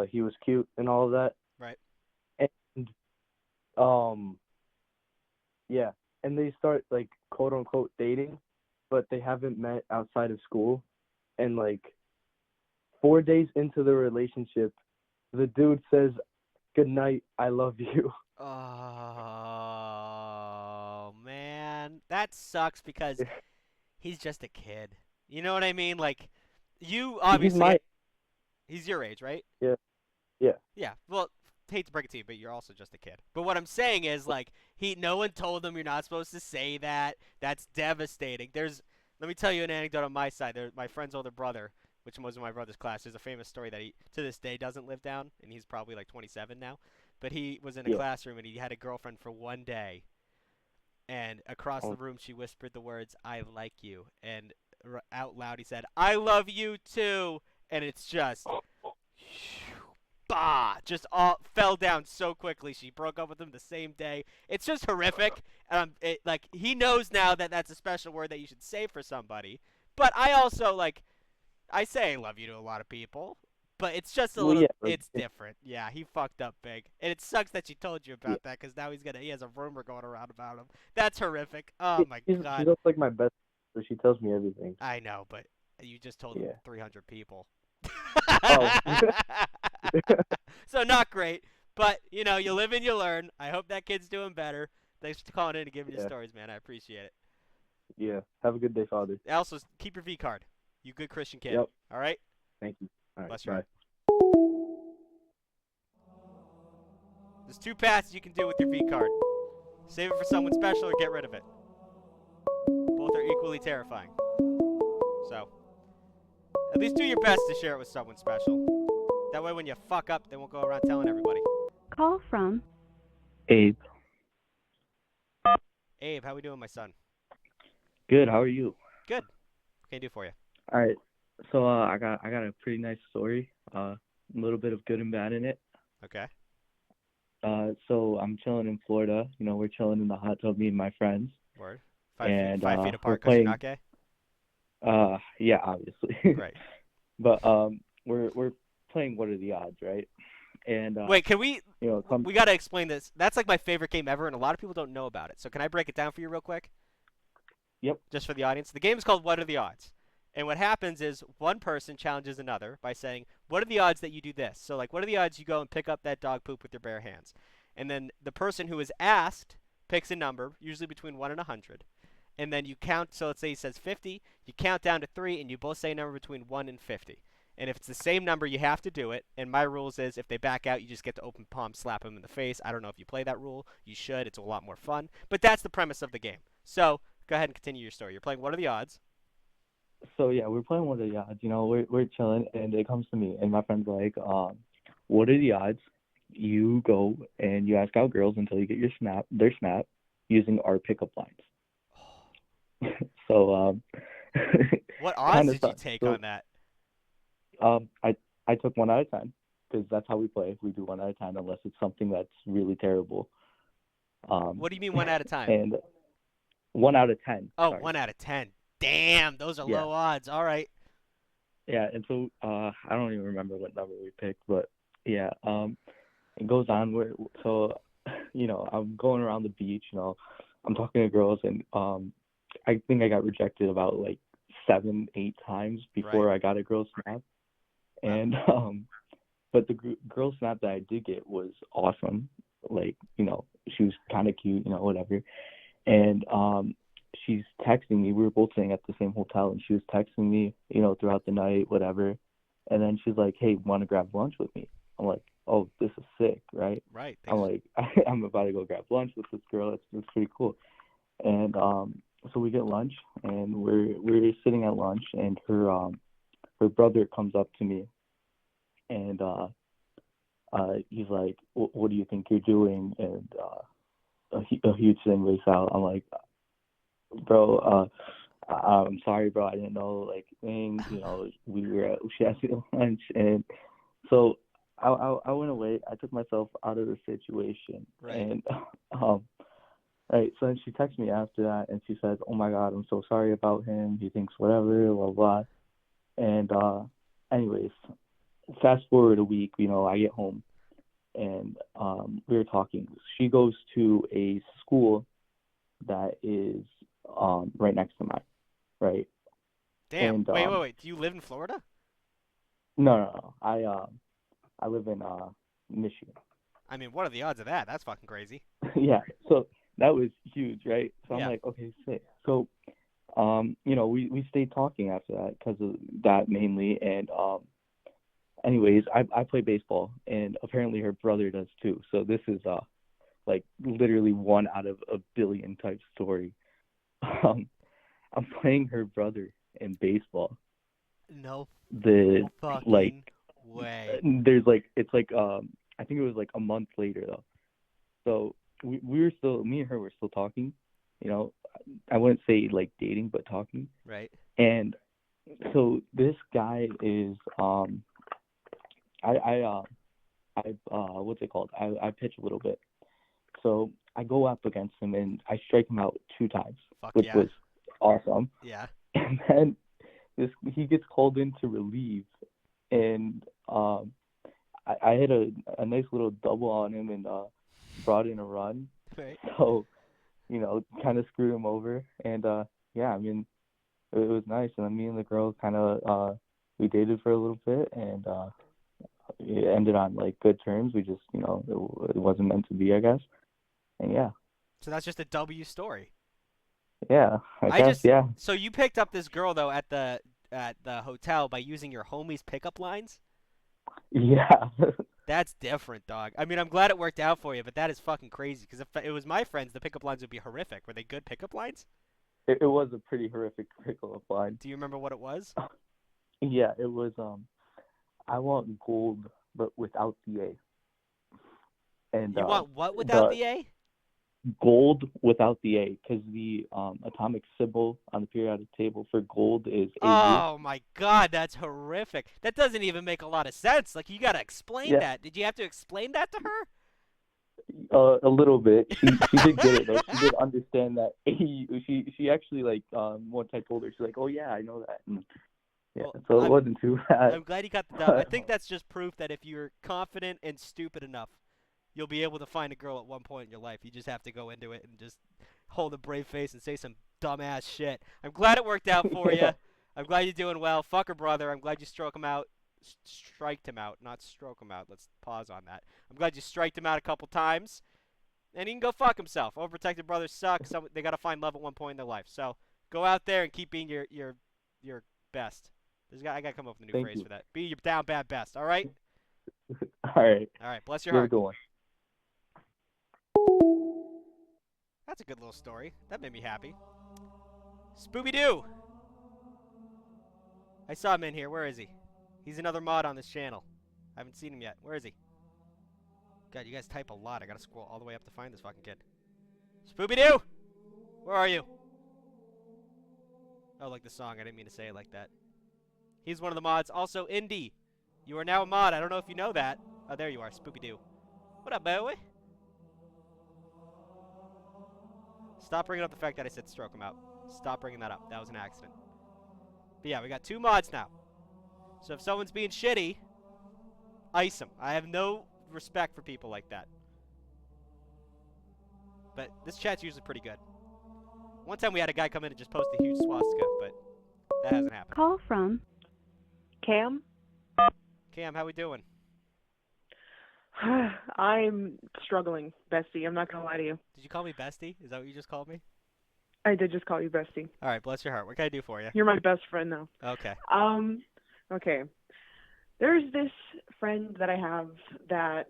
he was cute and all of that. Right. And yeah, and they start like quote unquote dating, but they haven't met outside of school, and like 4 days into the relationship, the dude says, "Good night, I love you." Oh, man. That sucks because he's just a kid. You know what I mean? Like, you obviously... He's your age, right? Yeah. Yeah. Well, hate to break it to you, but you're also just a kid. But what I'm saying is, like, no one told him you're not supposed to say that. That's devastating. Let me tell you an anecdote on my side. My friend's older brother, which was in my brother's class, there's a famous story that he, to this day, doesn't live down, and he's probably like 27 now. But he was in a classroom, and he had a girlfriend for one day. And across the room, she whispered the words, "I like you." And out loud, he said, "I love you too." And it's just, just all fell down so quickly. She broke up with him the same day. It's just horrific. Like he knows now that that's a special word that you should say for somebody. But I also like I say I love you to a lot of people, but it's just a Well, little. yeah, It's different. Yeah, he fucked up big, and it sucks that she told you yeah. about that because now he has a rumor going around about him. That's horrific. Oh my She's god. also like my best, so she tells me everything. I know, but you just told him Yeah. 300 people. Oh. So not great, but you know, you live and you learn. I hope that kid's doing better. Thanks for calling in and giving your Yeah. stories, man. I appreciate it. Yeah. Have a good day, Father. Also, keep your V card. You good Christian kid. Yep. All right? Thank you. All right. Bless your Bye. heart. There's 2 paths you can do with your V card. Save it for someone special or get rid of it. Both are equally terrifying. So, at least do your best to share it with someone special. That way when you fuck up, they won't go around telling everybody. Call from Abe. Abe, how we doing, my son? Good. How are you? Good. What can I do for you? All right. So I got a pretty nice story. A little bit of good and bad in it. Okay. So I'm chilling in Florida. You know, we're chilling in the hot tub, me and my friends. Word. And, 5 feet we're apart because you're not gay? Yeah, obviously. Right. But we're playing What Are the Odds, right? And Wait, can we you know, we got to explain this. That's like my favorite game ever, and a lot of people don't know about it. So can I break it down for you real quick? Yep. Just for the audience. The game is called What Are the Odds? And what happens is one person challenges another by saying, what are the odds that you do this? So, like, what are the odds you go and pick up that dog poop with your bare hands? And then the person who is asked picks a number, usually between 1 and 100. And then you count. So let's say he says 50. You count down to 3, and you both say a number between 1 and 50. And if it's the same number, you have to do it. And my rules is if they back out, you just get to open palm, slap them in the face. I don't know if you play that rule. You should. It's a lot more fun. But that's the premise of the game. So go ahead and continue your story. You're playing What Are the Odds? So yeah, we're playing What Are the Odds. You know, we're chilling, and it comes to me, and my friend's like, what are the odds you go and you ask out girls until you get their snap, using our pickup lines. So what odds did you sucks. take So, on that? I took 1 out of 10 because that's how we play. We do 1 out of 10 unless it's something that's really terrible. What do you mean 1 out of time? And 1 out of 10. Oh, sorry. 1 out of 10. Damn, those are Yeah. low odds. All right. Yeah, and so I don't even remember what number we picked, but yeah, it goes on where so you know, I'm going around the beach, you know, I'm talking to girls, and I think I got rejected about like 7, 8 times before I got a girl snap. And but the girl snap that I did get was awesome. Like, you know, she was kind of cute, you know, whatever. And she's texting me. We were both staying at the same hotel, and she was texting me, you know, throughout the night, whatever. And then she's like, "Hey, want to grab lunch with me?" I'm like, "Oh, this is sick, right?" Right. I'm like, I'm about to go grab lunch with this girl. It's pretty cool. And so we get lunch, and we're sitting at lunch, and her brother comes up to me, and he's like, "What do you think you're doing?" And a huge thing breaks out. I'm like, "Bro, I'm sorry, bro. I didn't know, like, things, you know, she asked me to lunch." And so I went away. I took myself out of the situation. Right. And right, so then she texted me after that, and she says, "Oh my God, I'm so sorry about him. He thinks whatever, blah blah." And anyways, fast forward a week, you know, I get home, and we were talking. She goes to a school that is right next to mine, right? Damn. And, wait. Do you live in Florida? No. I live in Michigan. I mean, what are the odds of that? That's fucking crazy. Yeah, so that was huge, right? So Yeah. I'm like, okay, sick. So, you know, we stayed talking after that because of that mainly. And anyways, I play baseball, and apparently her brother does too. So this is like literally 1 out of a billion type story. I'm playing her brother in baseball. No The fucking like way. there's like it's like I think it was like a month later though. So we were still, me and her were still talking, you know. I wouldn't say like dating, but talking. Right. And so this guy is what's it called? I pitch a little bit. So I go up against him and I strike him out 2 times, Fuck which yeah. was awesome. Yeah. And then he gets called in to relieve, and I hit a nice little double on him and brought in a run. Right. So, kind of screwed him over. And yeah, I mean, it was nice. And then me and the girl kind of we dated for a little bit, and it ended on like good terms. We just, it wasn't meant to be, I guess. And yeah. So that's just a W story. Yeah, I guess, yeah. So you picked up this girl though at the hotel by using your homie's pickup lines? Yeah. That's different, dog. I mean, I'm glad it worked out for you, but that is fucking crazy. Because if it was my friends, the pickup lines would be horrific. Were they good pickup lines? It was a pretty horrific pickup line. Do you remember what it was? Yeah, it was I want gold but without the A. And You want what without the A? Gold without the A, because the atomic symbol on the periodic table for gold is AU. Oh my god, that's horrific. That doesn't even make a lot of sense. Like, you gotta explain that. Did you have to explain that to her? A little bit. She did get it though. She did understand that AU. She actually like once I told her, she's like, oh yeah, I know that. And, yeah, well, so it wasn't too bad. I'm glad you got the dub. I think that's just proof that if you're confident and stupid enough, you'll be able to find a girl at one point in your life. You just have to go into it and just hold a brave face and say some dumbass shit. I'm glad it worked out for you. I'm glad you're doing well. Fuck her brother. I'm glad you stroked him out. Striked him out, not stroke him out. Let's pause on that. I'm glad you striked him out a couple times. And he can go fuck himself. Overprotected brothers suck. They got to find love at one point in their life. So go out there and keep being your best. I got to come up with a new phrase for that. Be your down bad best, all right? All right. All right, bless your heart. Good one. That's a good little story. That made me happy. Scooby-Doo! I saw him in here. Where is he? He's another mod on this channel. I haven't seen him yet. Where is he? God, you guys type a lot. I gotta scroll all the way up to find this fucking kid. Scooby-Doo! Where are you? Oh, like the song. I didn't mean to say it like that. He's one of the mods. Also, Indy. You are now a mod. I don't know if you know that. Oh, there you are. Scooby-Doo. What up, boy? Stop bringing up the fact that I said stroke him out. Stop bringing that up. That was an accident. But yeah, we got 2 mods now. So if someone's being shitty, ice them. I have no respect for people like that. But this chat's usually pretty good. One time we had a guy come in and just post a huge swastika, but that hasn't happened. Call from Cam? Cam, how we doing? I'm struggling, bestie. I'm not going to lie to you. Did you call me bestie? Is that what you just called me? I did just call you bestie. All right, bless your heart. What can I do for you? You're my best friend now. Okay. Okay. There's this friend that I have that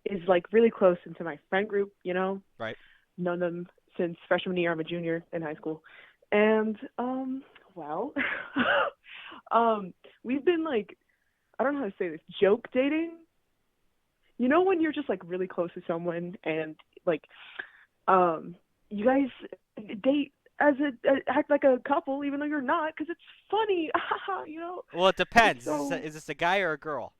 is like really close into my friend group, you know? Right. Known them since freshman year. I'm a junior in high school. And, well, we've been like, I don't know how to say this, joke dating. You know when you're just like really close to someone and like you guys date act like a couple even though you're not because it's funny, you know? Well, it depends. So, is this a guy or a girl?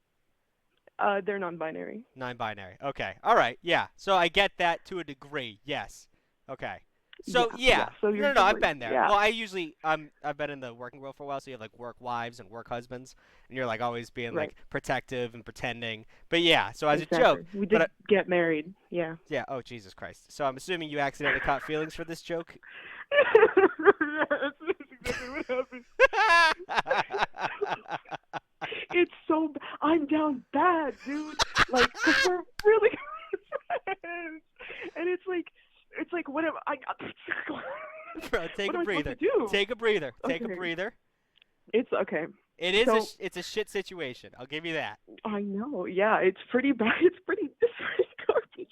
They're non-binary. Non-binary. Okay. All right. Yeah. So I get that to a degree. Yes. Okay. So yeah. So no, I've been there. Yeah. Well, I've been in the working world for a while, so you have like work wives and work husbands, and you're like always being like protective and pretending. But yeah, so as a joke, we did get married. Yeah. Yeah. Oh Jesus Christ. So I'm assuming you accidentally caught feelings for this joke. That's exactly what happened. It's so I'm down bad, dude. Like, 'cause we're really good friends, and it's like whatever. Bro, take a breather. Take a breather. Take a breather. It's okay. It is. It's a shit situation. I'll give you that. I know. Yeah, it's pretty bad. It's pretty garbage.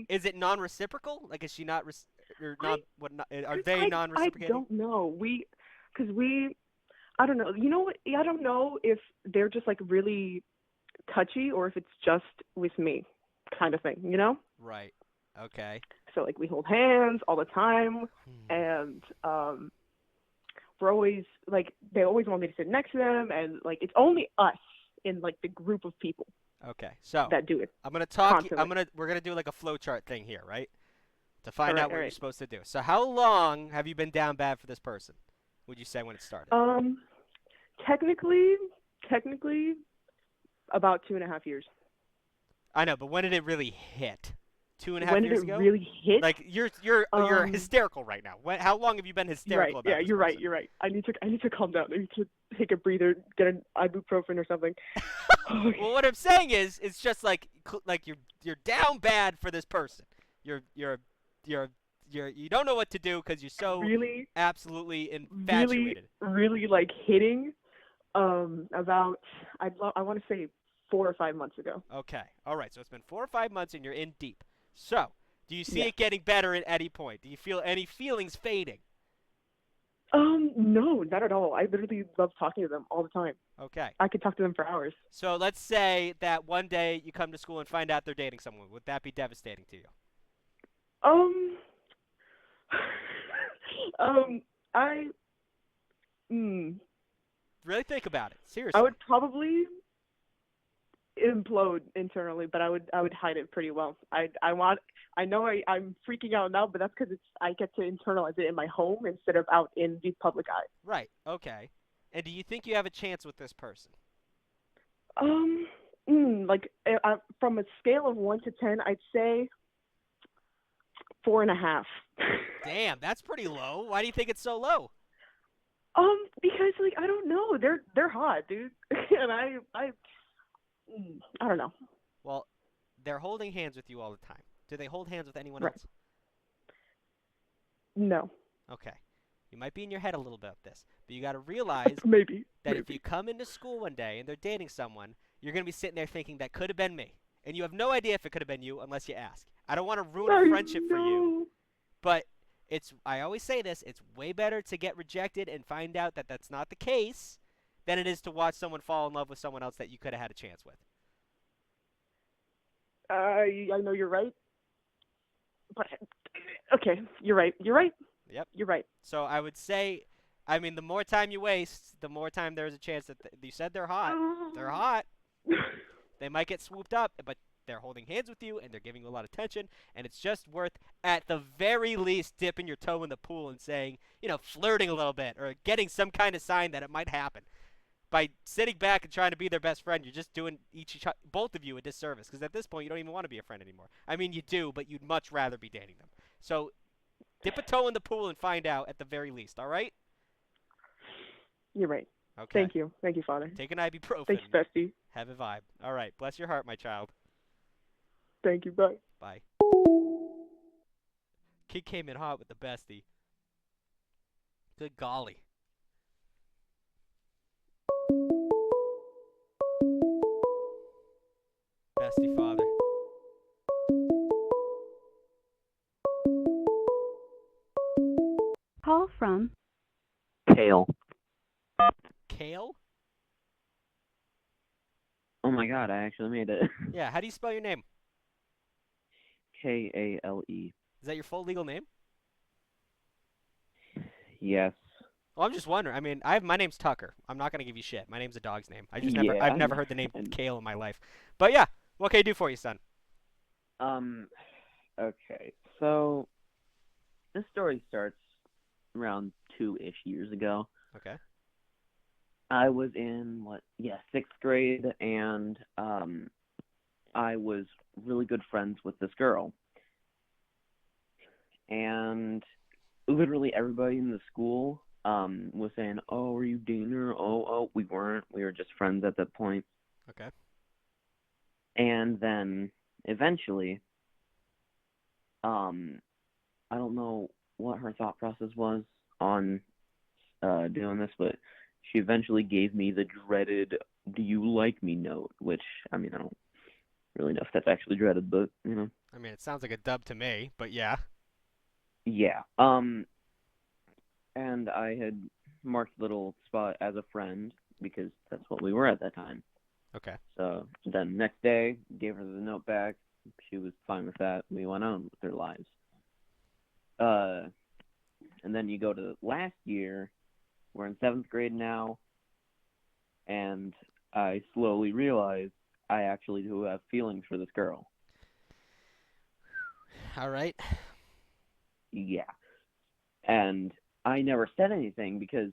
Is it non-reciprocal? Like, is she not? Or not? Are they non-reciprocating? I don't know. I don't know. You know what? I don't know if they're just like really touchy or if it's just with me, kind of thing. You know? Right. Okay. So like we hold hands all the time, and we're always like they always want me to sit next to them, and like it's only us in like the group of people. Okay, so that do it. I'm gonna talk. Constantly. We're gonna do like a flowchart thing here, right? To find All right, out what all you're right. supposed to do. So how long have you been down bad for this person? Would you say when it started? Technically, about 2.5 years. I know, but when did it really hit? 2.5 When years did it ago? really hit? Like you're hysterical right now. How long have you been You're hysterical right. about Yeah, this you're right. person? You're right. I need to calm down. I need to take a breather, get an ibuprofen or something. Well, what I'm saying is, it's just like you're down bad for this person. You don't know what to do because you're so Really, absolutely infatuated. really like hitting. About I want to say 4 or 5 months ago. Okay, all right. So it's been 4 or 5 months and you're in deep. So do you see Yes. it getting better at any point? Do you feel any feelings fading? No, not at all. I literally love talking to them all the time. Okay. I could talk to them for hours. So let's say that one day you come to school and find out they're dating someone. Would that be devastating to you? I Really think about it. Seriously. I would probably implode internally, but I would hide it pretty well. I'm freaking out now, but that's because I get to internalize it in my home instead of out in the public eye. Right. Okay. And do you think you have a chance with this person? From a scale of 1 to 10, I'd say 4.5. Damn, that's pretty low. Why do you think it's so low? Because I don't know, they're hot, dude, and I don't know. Well, they're holding hands with you all the time. Do they hold hands with anyone Right. else? No. Okay. You might be in your head a little bit of this, but you got to realize Maybe. if you come into school one day and they're dating someone, you're going to be sitting there thinking that could have been me. And you have no idea if it could have been you unless you ask. I don't want to ruin a friendship for you, but I always say this, it's way better to get rejected and find out that that's not the case than it is to watch someone fall in love with someone else that you could have had a chance with. I know you're right, but okay, you're right. Yep. You're right. So I would say, the more time you waste, the more time there's a chance that you said they're hot. They're hot. They might get swooped up, but they're holding hands with you and they're giving you a lot of attention, and it's just worth, at the very least, dipping your toe in the pool and saying, flirting a little bit or getting some kind of sign that it might happen. By sitting back and trying to be their best friend, you're just doing both of you a disservice, because at this point, you don't even want to be a friend anymore. I mean, you do, but you'd much rather be dating them. So dip a toe in the pool and find out at the very least, all right? You're right. Okay. Thank you, Father. Take an ibuprofen. Thanks, bestie. Have a vibe. All right. Bless your heart, my child. Thank you. Bye. Bye. Kid came in hot with the bestie. Good golly. Bestie father. Call from Kale. Kale? Oh my god, I actually made it. Yeah, how do you spell your name? Kale. Is that your full legal name? Yes. Well, I'm just wondering. My name's Tucker. I'm not gonna give you shit. My name's a dog's name. I've Yeah. never heard the name Kale in my life. But yeah, what can I do for you, son? Okay. So this story starts around 2-ish years ago. Okay. I was in 6th grade, and I was really good friends with this girl. And literally everybody in the school was saying, "Oh, are you dating her?" Oh, we weren't. We were just friends at that point. Okay. And then eventually, I don't know what her thought process was on doing this, but she eventually gave me the dreaded "Do you like me?" note, which, I don't really know if that's actually dreaded, but, It sounds like a dub to me, but yeah. Yeah. And I had marked the little spot as a friend because that's what we were at that time. Okay. So then next day, gave her the note back. She was fine with that. We went on with their lives. And then you go to last year. We're in 7th grade now, and I slowly realized I actually do have feelings for this girl. All right. Yeah. And I never said anything because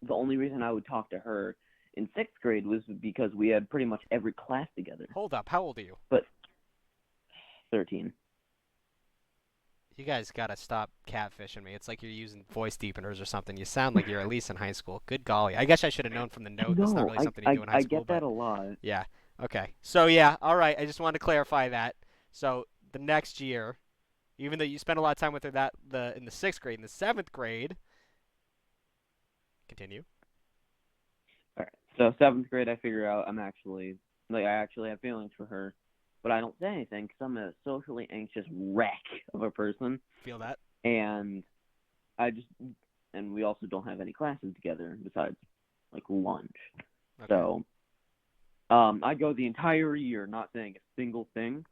the only reason I would talk to her in 6th grade was because we had pretty much every class together. Hold up. How old are you? But 13. You guys gotta stop catfishing me. It's like you're using voice deepeners or something. You sound like you're at least in high school. Good golly. I guess I should have known from the note. That's not No, really something you do in high I school. get that but a lot. yeah. Okay. So yeah. All right. I just wanted to clarify that. So the next year, even though you spent a lot of time with her in the 6th grade, in the 7th grade. Continue. All right. So 7th grade, I figure out I actually have feelings for her, but I don't say anything because I'm a socially anxious wreck of a person. Feel that? And we also don't have any classes together besides like lunch. Okay. So, I go the entire year not saying a single thing.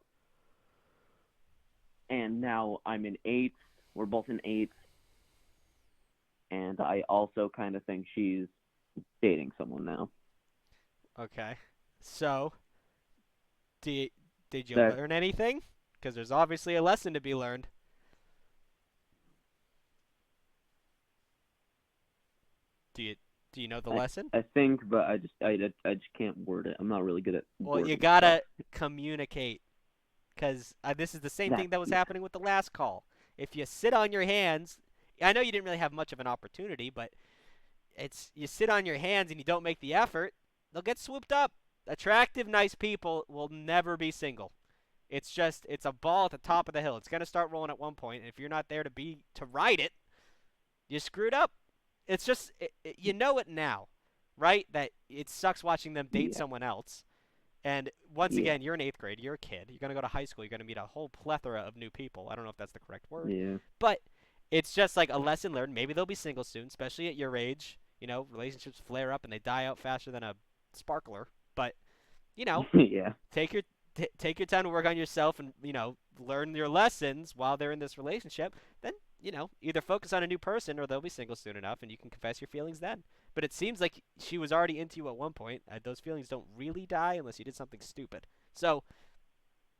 And now I'm in 8th. We're both in 8th. And I also kind of think she's dating someone now. Okay. So, did you learn anything? Because there's obviously a lesson to be learned. Do you know the lesson? I think, but I just can't word it. I'm not really good at Well, you wording gotta stuff. communicate. Because this is the same thing that was Yeah. happening with the last call. If you sit on your hands, I know you didn't really have much of an opportunity, but you sit on your hands and you don't make the effort, they'll get swooped up. Attractive, nice people will never be single. It's a ball at the top of the hill. It's going to start rolling at one point, and if you're not there to ride it, you screwed up. It's just, you know it now, right? That it sucks watching them date someone else. And once again, you're in 8th grade. You're a kid. You're going to go to high school. You're going to meet a whole plethora of new people. I don't know if that's the correct word. Yeah. But it's just like a lesson learned. Maybe they'll be single soon, especially at your age. You know, relationships flare up and they die out faster than a sparkler. But, you know, Yeah. take your time to work on yourself and, you know, learn your lessons while they're in this relationship. Then, you know, either focus on a new person or they'll be single soon enough and you can confess your feelings then. But it seems like she was already into you at one point. Those feelings don't really die unless you did something stupid. So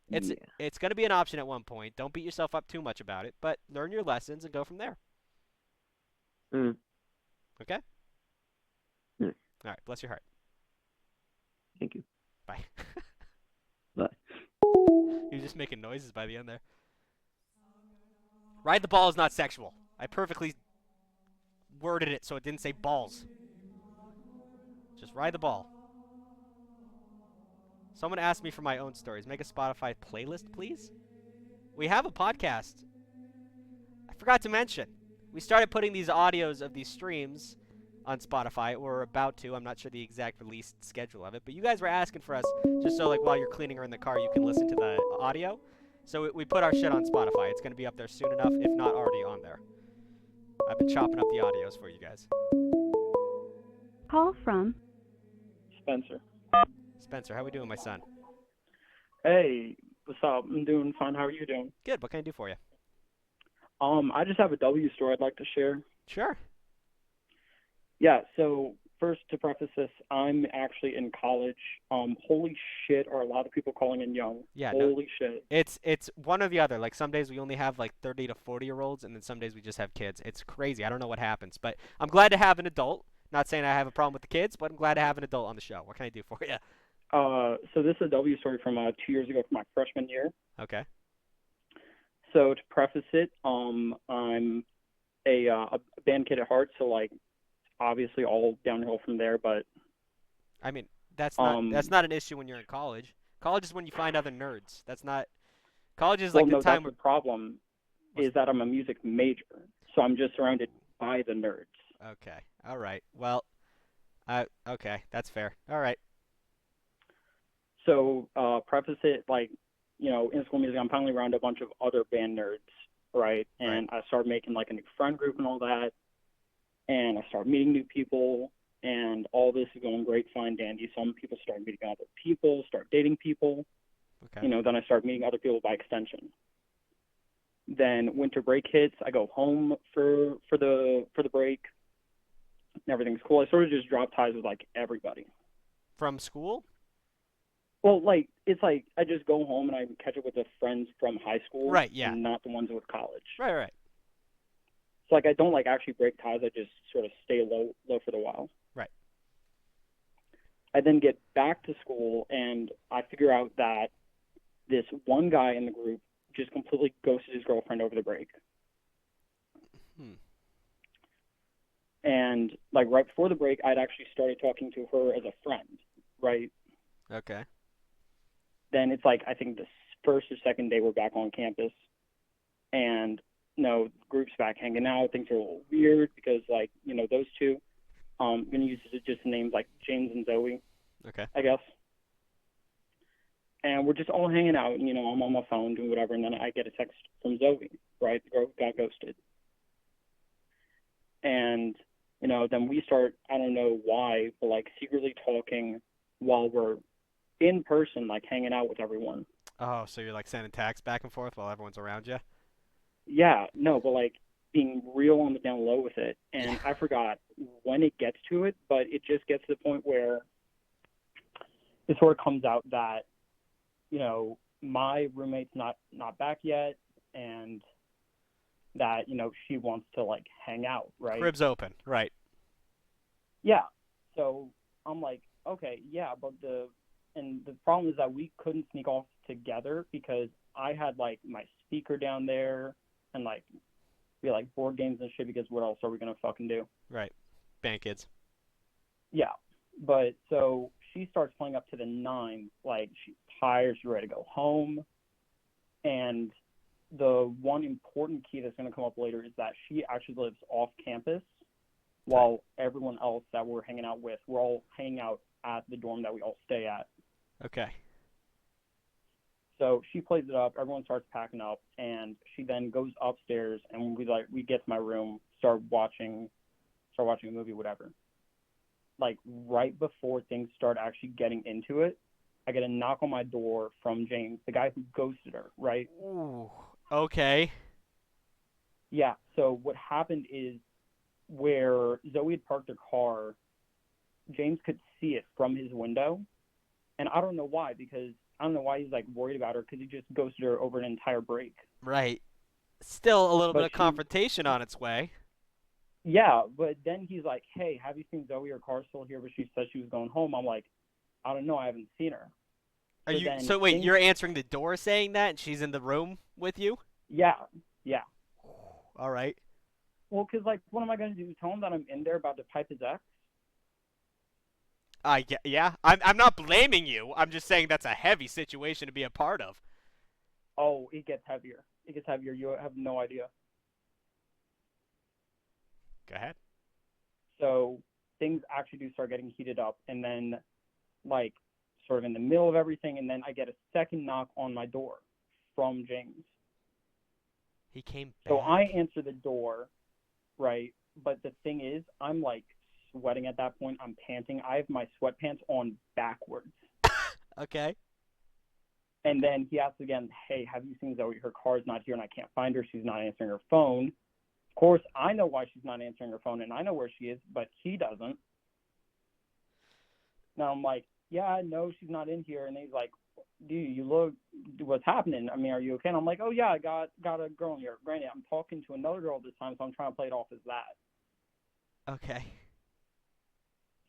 it's going to be an option at one point. Don't beat yourself up too much about it, but learn your lessons and go from there. Okay? Yeah. All right. Bless your heart. Thank you. Bye. Bye. You're just making noises by the end there. Ride the ball is not sexual. I perfectly worded it so it didn't say balls. Just ride the ball. Someone asked me for my own stories. Make a Spotify playlist, please. We have a podcast. I forgot to mention. We started putting these audios of these streams on Spotify. We're about to. I'm not sure the exact release schedule of it. But you guys were asking for us just so like while you're cleaning or in the car, you can listen to the audio. So we put our shit on Spotify. It's going to be up there soon enough, if not already on there. I've been chopping up the audios for you guys. Call from Spencer. Spencer, how we doing, my son? Hey, what's up? I'm doing fine. How are you doing? Good. What can I do for you? I just have a W story I'd like to share. Sure. Yeah, so first to preface this, I'm actually in college. Holy shit, are a lot of people calling in young. Yeah, Holy shit. It's one or the other. Like some days we only have like 30 to 40-year-olds, and then some days we just have kids. It's crazy. I don't know what happens, but I'm glad to have an adult. Not saying I have a problem with the kids, but I'm glad to have an adult on the show. What can I do for you? So this is a W story from 2 years ago, from my freshman year. Okay. So to preface it, I'm a band kid at heart, so like obviously all downhill from there. But I mean, that's not an issue when you're in college. College is when you find other nerds. That's not. College is like the time. That's the problem is that I'm a music major, so I'm just surrounded by the nerds. Okay. All right. Well, okay, that's fair. All right. So preface it like, you know, in school music, I'm finally around a bunch of other band nerds, right? And I started making like a new friend group and all that, and I started meeting new people, and all this is going great, fine, dandy. Some people start meeting other people, start dating people. Okay. You know, then I start meeting other people by extension. Then winter break hits. I go home for the break. And everything's cool. I sort of just drop ties with like everybody. From school? Well, like it's like I just go home and I catch up with the friends from high school, Right, yeah. and not the ones with college. Right. So like I don't like actually break ties. I just sort of stay low for the while. Right. I then get back to school and I figure out that this one guy in the group just completely ghosted his girlfriend over the break. And like right before the break, I'd actually started talking to her as a friend, right? Okay. Then it's like I think the first or second day we're back on campus, and the group's back hanging out. Things are a little weird because like those two, I'm gonna use just names like James and Zoe, Okay. I guess. And we're just all hanging out. I'm on my phone doing whatever, and then I get a text from Zoe, right? The girl who got ghosted. And then we start, I don't know why, but like secretly talking while we're in person, like hanging out with everyone. Oh, so you're like sending texts back and forth while everyone's around you? Yeah, no, but like being real on the down low with it. And I forgot when it gets to it, but it just gets to the point where it sort of comes out that, my roommate's not back yet, and that, she wants to like hang out, right? Crib's open, right. Yeah. So I'm like, okay, yeah, but the problem is that we couldn't sneak off together because I had like my speaker down there and like we had like board games and shit because what else are we gonna fucking do? Right. Band kids. Yeah. But so she starts playing up to the 9, like she's tired, she's ready to go home. And the one important key that's gonna come up later is that she actually lives off campus while everyone else that we're hanging out with, we're all hanging out at the dorm that we all stay at. Okay. So she plays it up, everyone starts packing up, and she then goes upstairs, and we get to my room, start watching a movie, whatever. Like right before things start actually getting into it, I get a knock on my door from James, the guy who ghosted her, right? Ooh. Okay. Yeah. So what happened is where Zoe had parked her car, James could see it from his window, and I don't know why, because I don't know why he's like worried about her, because he just ghosted her over an entire break. Right. Still a little But bit of confrontation on its way. Yeah, but then he's like, hey, have you seen Zoe? Her car's still here, but she said she was going home. I'm like, I don't know, I haven't seen her. So wait, you're answering the door saying that, and she's in the room with you? Yeah. All right. Well, because like, what am I going to do? Tell him that I'm in there about to pipe his ex? Yeah. I'm not blaming you. I'm just saying that's a heavy situation to be a part of. Oh, it gets heavier. You have no idea. Go ahead. So things actually do start getting heated up, and then like sort of in the middle of everything, and then I get a second knock on my door from James. He came back. So I answer the door, right? But the thing is, I'm like sweating at that point. I'm panting. I have my sweatpants on backwards. Okay. And then he asks again, hey, have you seen Zoe? Her car's not here and I can't find her. She's not answering her phone. Of course, I know why she's not answering her phone and I know where she is, but he doesn't. Now I'm like, yeah, I know she's not in here. And he's like, dude, you look, what's happening? I mean, are you okay? And I'm like, oh yeah, I got a girl in here. Granted, I'm talking to another girl this time, so I'm trying to play it off as that. Okay.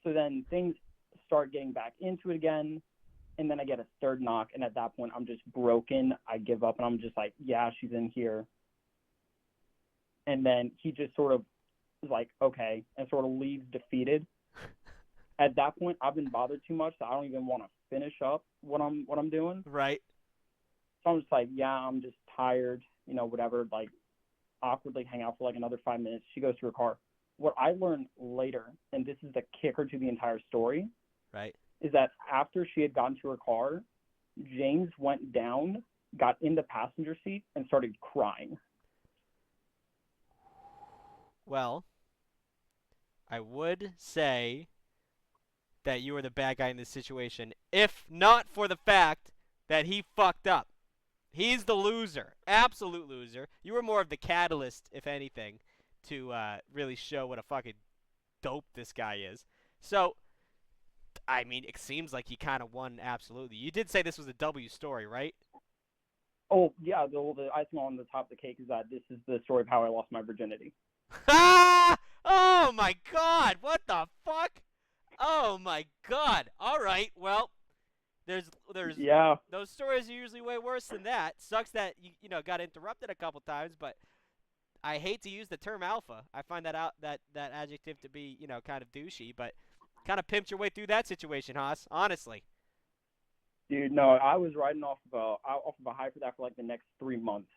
So then things start getting back into it again, and then I get a third knock, and at that point I'm just broken. I give up, and I'm just like, yeah, she's in here. And then he just sort of is like, okay, and sort of leaves defeated. At that point, I've been bothered too much, so I don't even want to finish up what I'm doing. Right. So I'm just like, yeah, I'm just tired, whatever, like awkwardly hang out for like another 5 minutes. She goes to her car. What I learned later, and this is the kicker to the entire story, right, is that after she had gotten to her car, James went down, got in the passenger seat, and started crying. Well, I would say that you were the bad guy in this situation, if not for the fact that he fucked up. He's the loser, absolute loser. You were more of the catalyst, if anything, to really show what a fucking dope this guy is. So, I mean, it seems like he kind of won absolutely. You did say this was a W story, right? Oh yeah, the icing on the top of the cake is that this is the story of how I lost my virginity. Oh my God! What the fuck? Oh my God! All right, well, there's Yeah. those stories are usually way worse than that. Sucks that you know got interrupted a couple times, but I hate to use the term alpha. I find that adjective to be kind of douchey, but kind of pimped your way through that situation, Haas. Honestly. Dude, no, I was riding off of a high for that for like the next 3 months.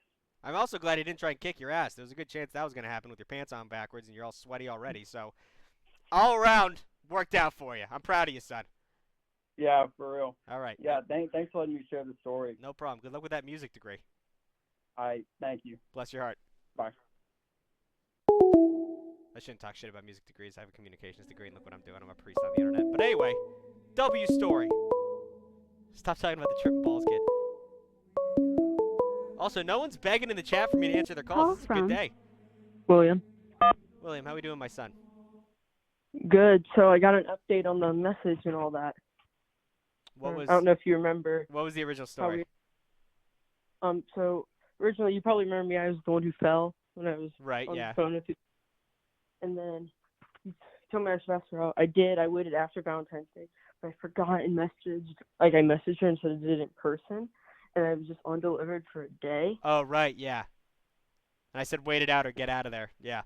I'm also glad he didn't try and kick your ass. There was a good chance that was going to happen with your pants on backwards and you're all sweaty already. So, all around, worked out for you. I'm proud of you, son. Yeah, for real. All right. Yeah, thanks for letting me share the story. No problem. Good luck with that music degree. Thank you. Bless your heart. Bye. I shouldn't talk shit about music degrees. I have a communications degree, and look what I'm doing. I'm a priest on the internet. But anyway, W story. Stop talking about the tripping balls, kid. Also, no one's begging in the chat for me to answer their calls. It's a good day. William. William, how we doing, my son? Good. So I got an update on the message and all that. What was? I don't know if you remember. What was the original story? So originally, you probably remember me. I was the one who fell when I was right. on Yeah. the phone with you. And then you told me I was supposed to out. I did. I waited after Valentine's Day, but I forgot and messaged. Like I messaged her and said I did it in person, and I was just undelivered for a day. Oh right. Yeah. And I said, wait it out or get out of there. Yeah.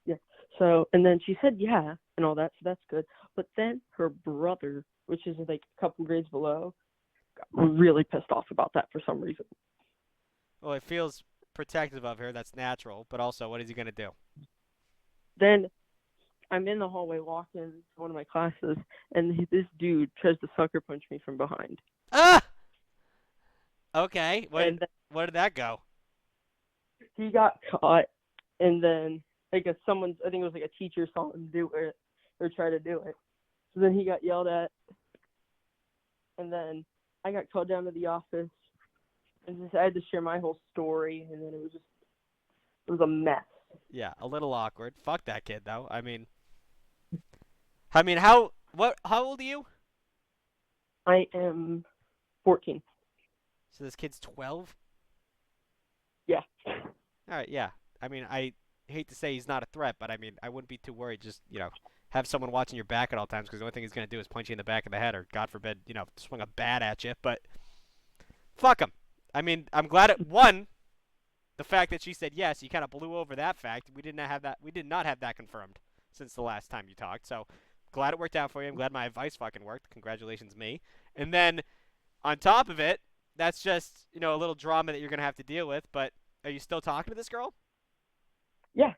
Yeah. So, and then she said, yeah, and all that, so that's good. But then her brother, which is like a couple grades below, got really pissed off about that for some reason. Well, it feels protective of her. That's natural. But also, what is he going to do? Then I'm in the hallway walking to one of my classes, and this dude tries to sucker punch me from behind. Ah! Okay. And Where did that go? he got caught, and then I think it was like a teacher saw him do it, or try to do it. So then he got yelled at, and then I got called down to the office, and I had to share my whole story, and then it was a mess. Yeah, a little awkward. Fuck that kid, though. I mean, how old are you? I am 14. So this kid's 12? Yeah. All right, yeah. I mean, I hate to say he's not a threat, but I mean, I wouldn't be too worried. Just, have someone watching your back at all times, because the only thing he's going to do is punch you in the back of the head or, God forbid, swing a bat at you. But fuck him. I mean, I'm glad the fact that she said yes, you kind of blew over that fact. We did not have that confirmed since the last time you talked. So glad it worked out for you. I'm glad my advice fucking worked. Congratulations, me. And then on top of it, that's just, a little drama that you're going to have to deal with. But are you still talking to this girl? Yeah.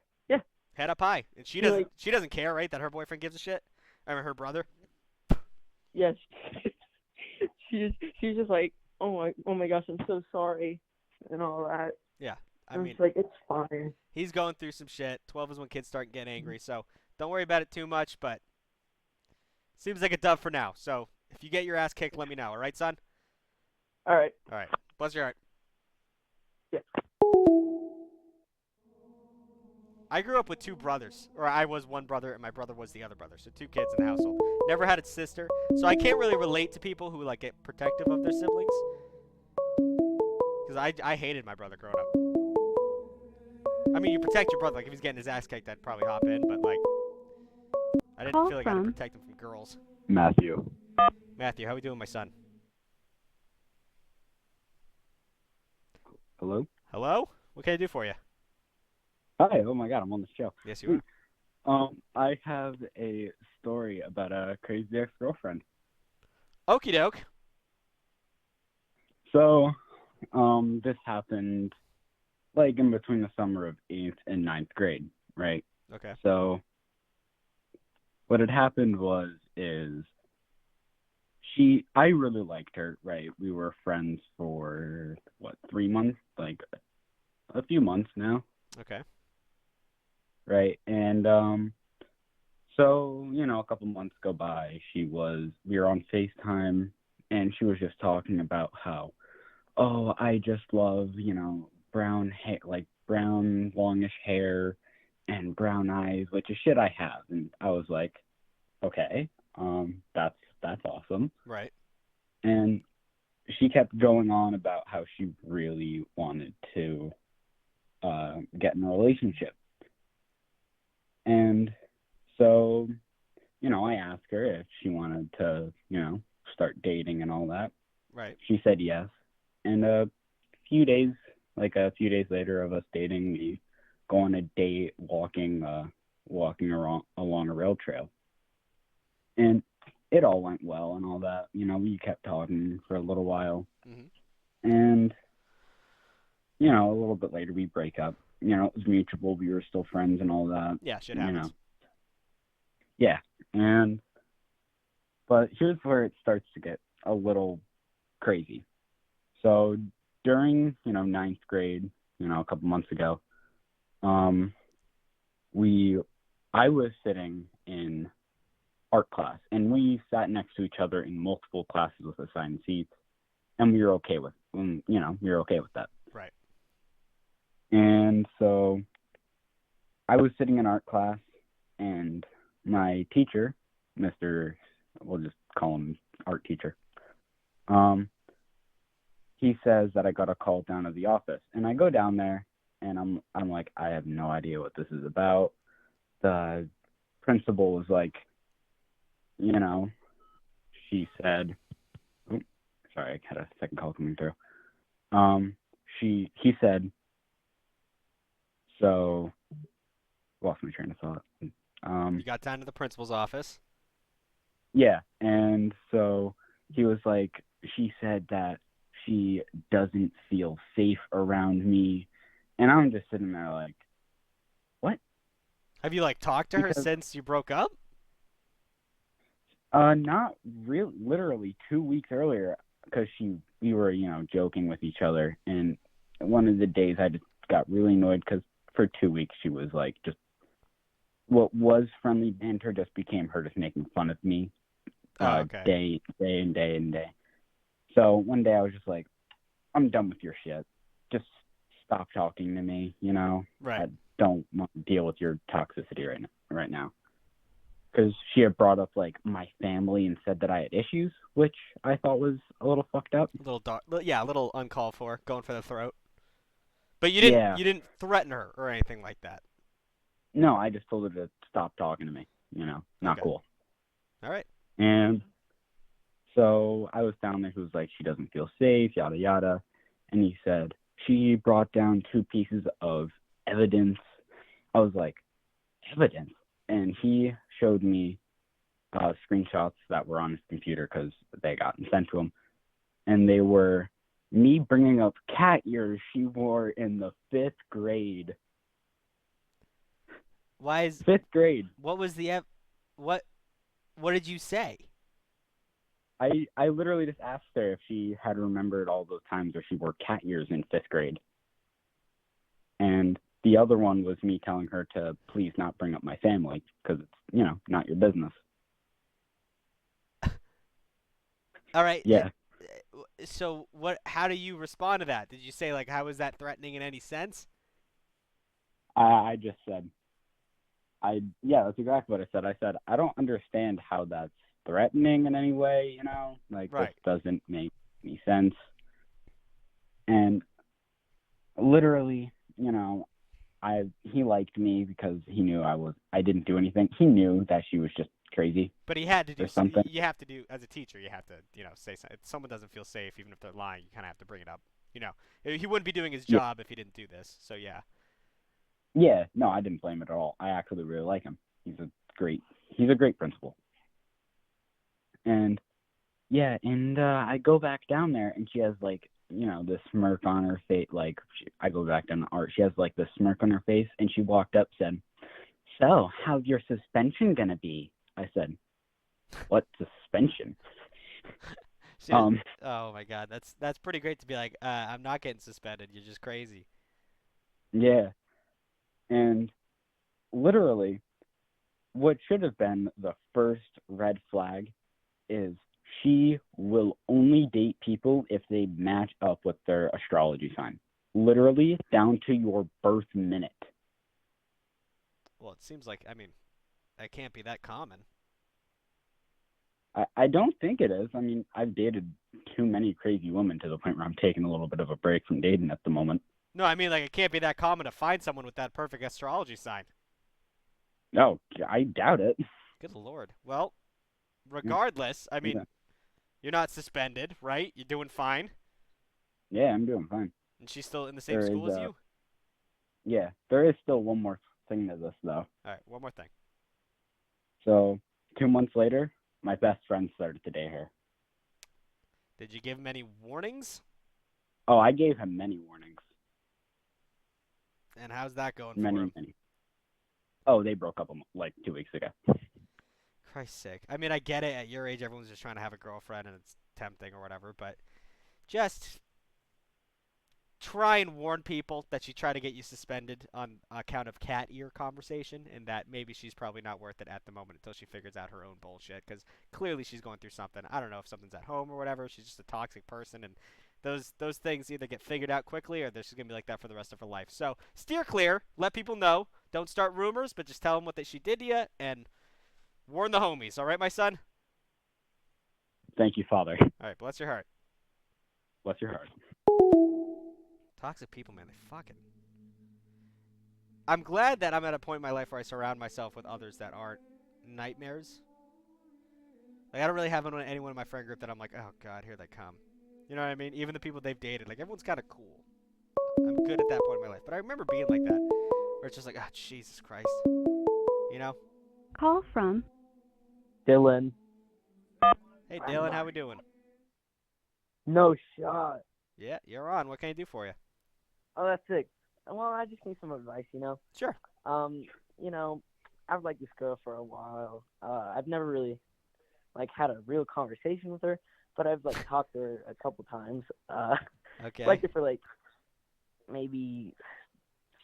Head up high. And she doesn't care, right, that her boyfriend gives a shit? I mean, her brother? Yes. she's just like, oh my gosh, I'm so sorry, and all that. Yeah. I mean, mean, it's like, it's fine. He's going through some shit. 12 is when kids start getting angry, so don't worry about it too much, but seems like a dub for now. So if you get your ass kicked, let me know. All right, son? All right. All right. Bless your heart. Yeah. I grew up with two brothers, or I was one brother and my brother was the other brother, so two kids in the household. Never had a sister, so I can't really relate to people who like get protective of their siblings. Because I hated my brother growing up. I mean, you protect your brother. Like, if he's getting his ass kicked, I'd probably hop in. But, like, I didn't feel like I had to protect him from girls. Matthew. Matthew, how we doing, my son? Hello? Hello? What can I do for you? Hi. Oh, my God. I'm on the show. Yes, you are. I have a story about a crazy ex-girlfriend. Okie doke. So, this happened like in between the summer of 8th and 9th grade, right? Okay. So what had happened is I really liked her, right? We were friends for 3 months, like a few months now. Okay. Right. And so, a couple months go by, we were on FaceTime and she was just talking about how, oh, I just love, brown hair, like brown longish hair and brown eyes, which is shit I have. And I was like, okay, that's that's awesome. Right. And she kept going on about how she really wanted to get in a relationship. And so, I asked her if she wanted to, start dating and all that. Right. She said yes. And a few days later of us dating, we go on a date walking along a rail trail. And it all went well and all that. We kept talking for a little while. Mm-hmm. And, a little bit later we break up. It was mutual. We were still friends and all that. Yeah, shit happens. Yeah. But here's where it starts to get a little crazy. So during, ninth grade, a couple months ago, I was sitting in art class, and we sat next to each other in multiple classes with assigned seats, and we were okay with that. Right. And so I was sitting in art class, and my teacher, we'll just call him art teacher, he says that I got a call down to the office, and I go down there, and I'm like, I have no idea what this is about. The principal was like, she said, sorry, I had a second call coming through. He said, so, lost my train of thought. You got down to the principal's office. Yeah, and so he was like, she said that she doesn't feel safe around me, and I'm just sitting there like, what? Have you talked to her since you broke up? Not really. Literally 2 weeks earlier, because we were joking with each other, and one of the days I just got really annoyed because for 2 weeks she was like, just what was friendly banter just became her just making fun of me, day and day and day. So one day I was just like, I'm done with your shit. Just stop talking to me. Right. I don't want to deal with your toxicity right now. Because she had brought up my family and said that I had issues, which I thought was a little fucked up. A little dark. Yeah, a little uncalled for, going for the throat. But you didn't. Yeah. You didn't threaten her or anything like that. No, I just told her to stop talking to me. Not Okay. cool. All right. And so I was down there. Who was like, she doesn't feel safe, yada yada. And he said she brought down 2 pieces of evidence. I was like, evidence? And he showed me screenshots that were on his computer because they got sent to him. And they were me bringing up cat ears she wore in the 5th grade. Why is 5th grade? What was the what did you say? I literally just asked her if she had remembered all those times where she wore cat ears in 5th grade. And the other one was me telling her to please not bring up my family because it's, not your business. All right. Yeah. So how do you respond to that? Did you say how is that threatening in any sense? I just said, that's exactly what I said. I said, I don't understand how that's threatening in any way, Right. This doesn't make any sense. And literally, he liked me because he knew I didn't do anything. He knew that she was just crazy. But he had to do something. You have to do, as a teacher, you have to, say something. If someone doesn't feel safe, even if they're lying, you kind of have to bring it up. He wouldn't be doing his job if he didn't do this. So yeah. Yeah, no, I didn't blame him at all. I actually really like him. He's a great principal. And yeah, I go back down there and she has this smirk on her face. I go back down to art. She has this smirk on her face, and she walked up, said, "So, how's your suspension gonna be?" I said, "What suspension?" Oh my God, that's pretty great to be like, I'm not getting suspended. You're just crazy. Yeah, and literally, what should have been the first red flag is she will only date people if they match up with their astrology sign. Literally, down to your birth minute. Well, it seems like, that can't be that common. I don't think it is. I mean, I've dated too many crazy women to the point where I'm taking a little bit of a break from dating at the moment. No, I mean, like, it can't be that common to find someone with that perfect astrology sign. No, I doubt it. Good Lord. Well, regardless, I mean, Yeah. you're not suspended, right? You're doing fine. Yeah, I'm doing fine. And she's still in the same There school is, as you? Yeah, there is still one more thing to this, though. All right, one more thing. So, 2 months later, my best friend started to date her. Did you give him any warnings? Oh, I gave him many warnings. And how's that going Many, for him? many. Oh, they broke up like 2 weeks ago. Christ's sake. I mean, I get it. At your age, everyone's just trying to have a girlfriend and it's tempting or whatever, but just try and warn people that she tried to get you suspended on account of cat ear conversation and that maybe she's probably not worth it at the moment until she figures out her own bullshit because clearly she's going through something. I don't know if something's at home or whatever. She's just a toxic person and those things either get figured out quickly or they're just going to be like that for the rest of her life. So steer clear. Let people know. Don't start rumors, but just tell them what she did to you and warn the homies. All right, my son? Thank you, Father. All right, bless your heart. Bless your heart. Toxic people, man, they fucking... I'm glad that I'm at a point in my life where I surround myself with others that aren't nightmares. Like, I don't really have anyone in my friend group that I'm like, oh, God, here they come. You know what I mean? Even the people they've dated. Like, everyone's kind of cool. I'm good at that point in my life. But I remember being like that, where it's just like, oh, Jesus Christ. You know? Call from Dylan. Hey, Dylan, how we doing? No shot. Yeah, you're on. What can I do for you? Oh, that's sick. Well, I just need some advice, you know. Sure. You know, I've liked this girl for a while. I've never really had a real conversation with her, but I've talked to her a couple times. Okay. Liked her for maybe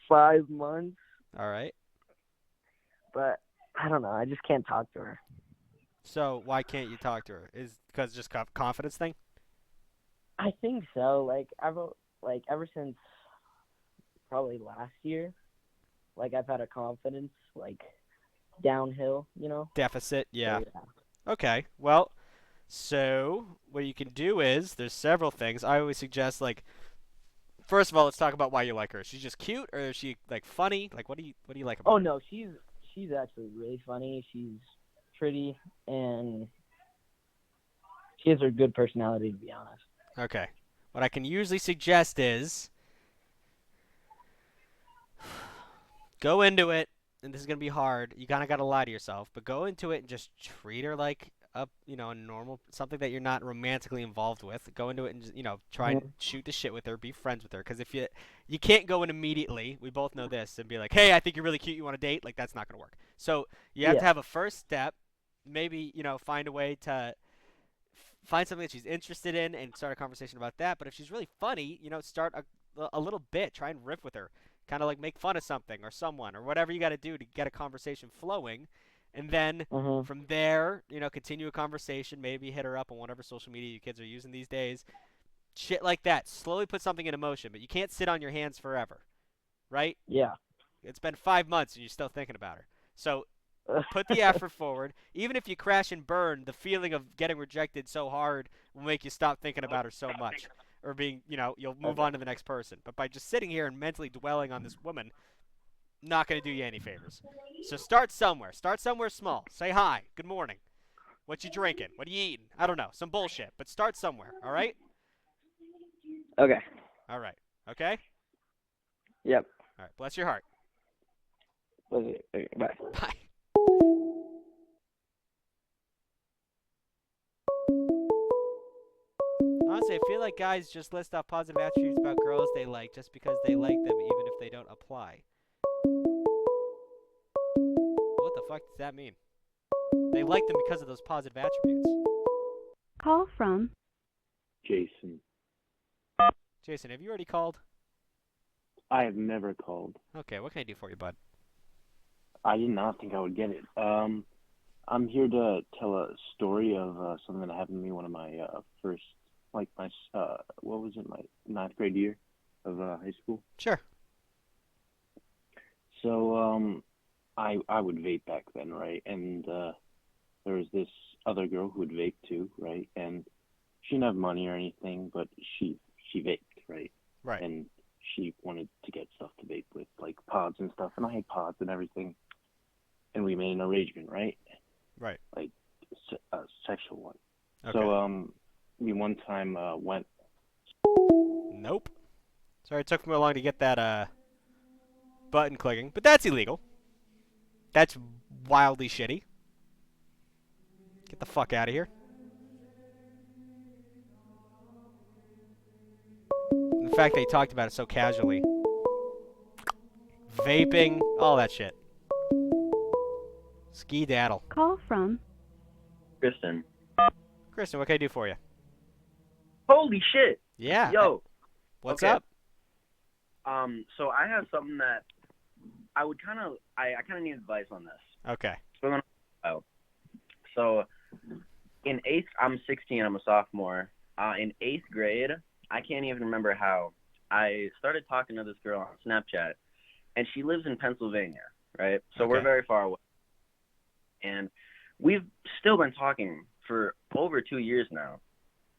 5 months, All right. but I don't know. I just can't talk to her. So why can't you talk to her? Is because just confidence thing? I think so. I've ever since probably last year, I've had a confidence downhill, you know. Deficit, yeah. So, yeah. Okay. Well, so what you can do is there's several things. I always suggest first of all, let's talk about why you like her. She's just cute, or is she funny? What do you like about her? Oh no, she's actually really funny. She's pretty and she has a good personality, to be honest. Okay. What I can usually suggest is go into it, and this is going to be hard. You kind of got to lie to yourself, but go into it and just treat her like a normal, something that you're not romantically involved with. Go into it and just, try and shoot the shit with her, be friends with her, because if you can't go in immediately, we both know this, and be like, hey, I think you're really cute, you want to date? That's not going to work. So you have to have a first step, maybe, find a way to find something that she's interested in and start a conversation about that. But if she's really funny, start a little bit. Try and riff with her. Kind of make fun of something or someone or whatever you got to do to get a conversation flowing. And then from there, continue a conversation. Maybe hit her up on whatever social media you kids are using these days. Shit like that. Slowly put something into motion. But you can't sit on your hands forever. Right? Yeah. It's been 5 months and you're still thinking about her. So put the effort forward. Even if you crash and burn, the feeling of getting rejected so hard will make you stop thinking about her so much. Or being, you'll move on to the next person. But by just sitting here and mentally dwelling on this woman, not going to do you any favors. So start somewhere. Start somewhere small. Say hi. Good morning. What you drinking? What are you eating? I don't know. Some bullshit. But start somewhere. All right? Okay. All right. Okay? Yep. All right. Bless your heart. Okay, bye. Bye. Honestly, I feel like guys just list off positive attributes about girls they like just because they like them, even if they don't apply. What the fuck does that mean? They like them because of those positive attributes. Call from Jason. Jason, have you already called? I have never called. Okay, what can I do for you, bud? I did not think I would get it. I'm here to tell a story of something that happened to me one of my first, my what was it, my 9th grade year of high school. Sure. So I would vape back then, right? And there was this other girl who would vape too, right? And she didn't have money or anything, but she vaped, right? Right. And she wanted to get stuff to vape with, like pods and stuff, and I had pods and everything. And we made an arrangement, right? Right. Like a sexual one. Okay. So we one time went. Nope. Sorry it took me a long to get that button clicking, but that's illegal. That's wildly shitty. Get the fuck out of here. The fact they talked about it so casually. Vaping, all that shit. Ski daddle. Call from Kristen. Kristen, what can I do for you? Holy shit. Yeah. Yo. What's okay. up? So I have something that I would I kind of need advice on this. Okay. So in I'm 16, I'm a sophomore. In 8th grade, I can't even remember how, I started talking to this girl on Snapchat, and she lives in Pennsylvania, right? So we're very far away. And we've still been talking for over 2 years now.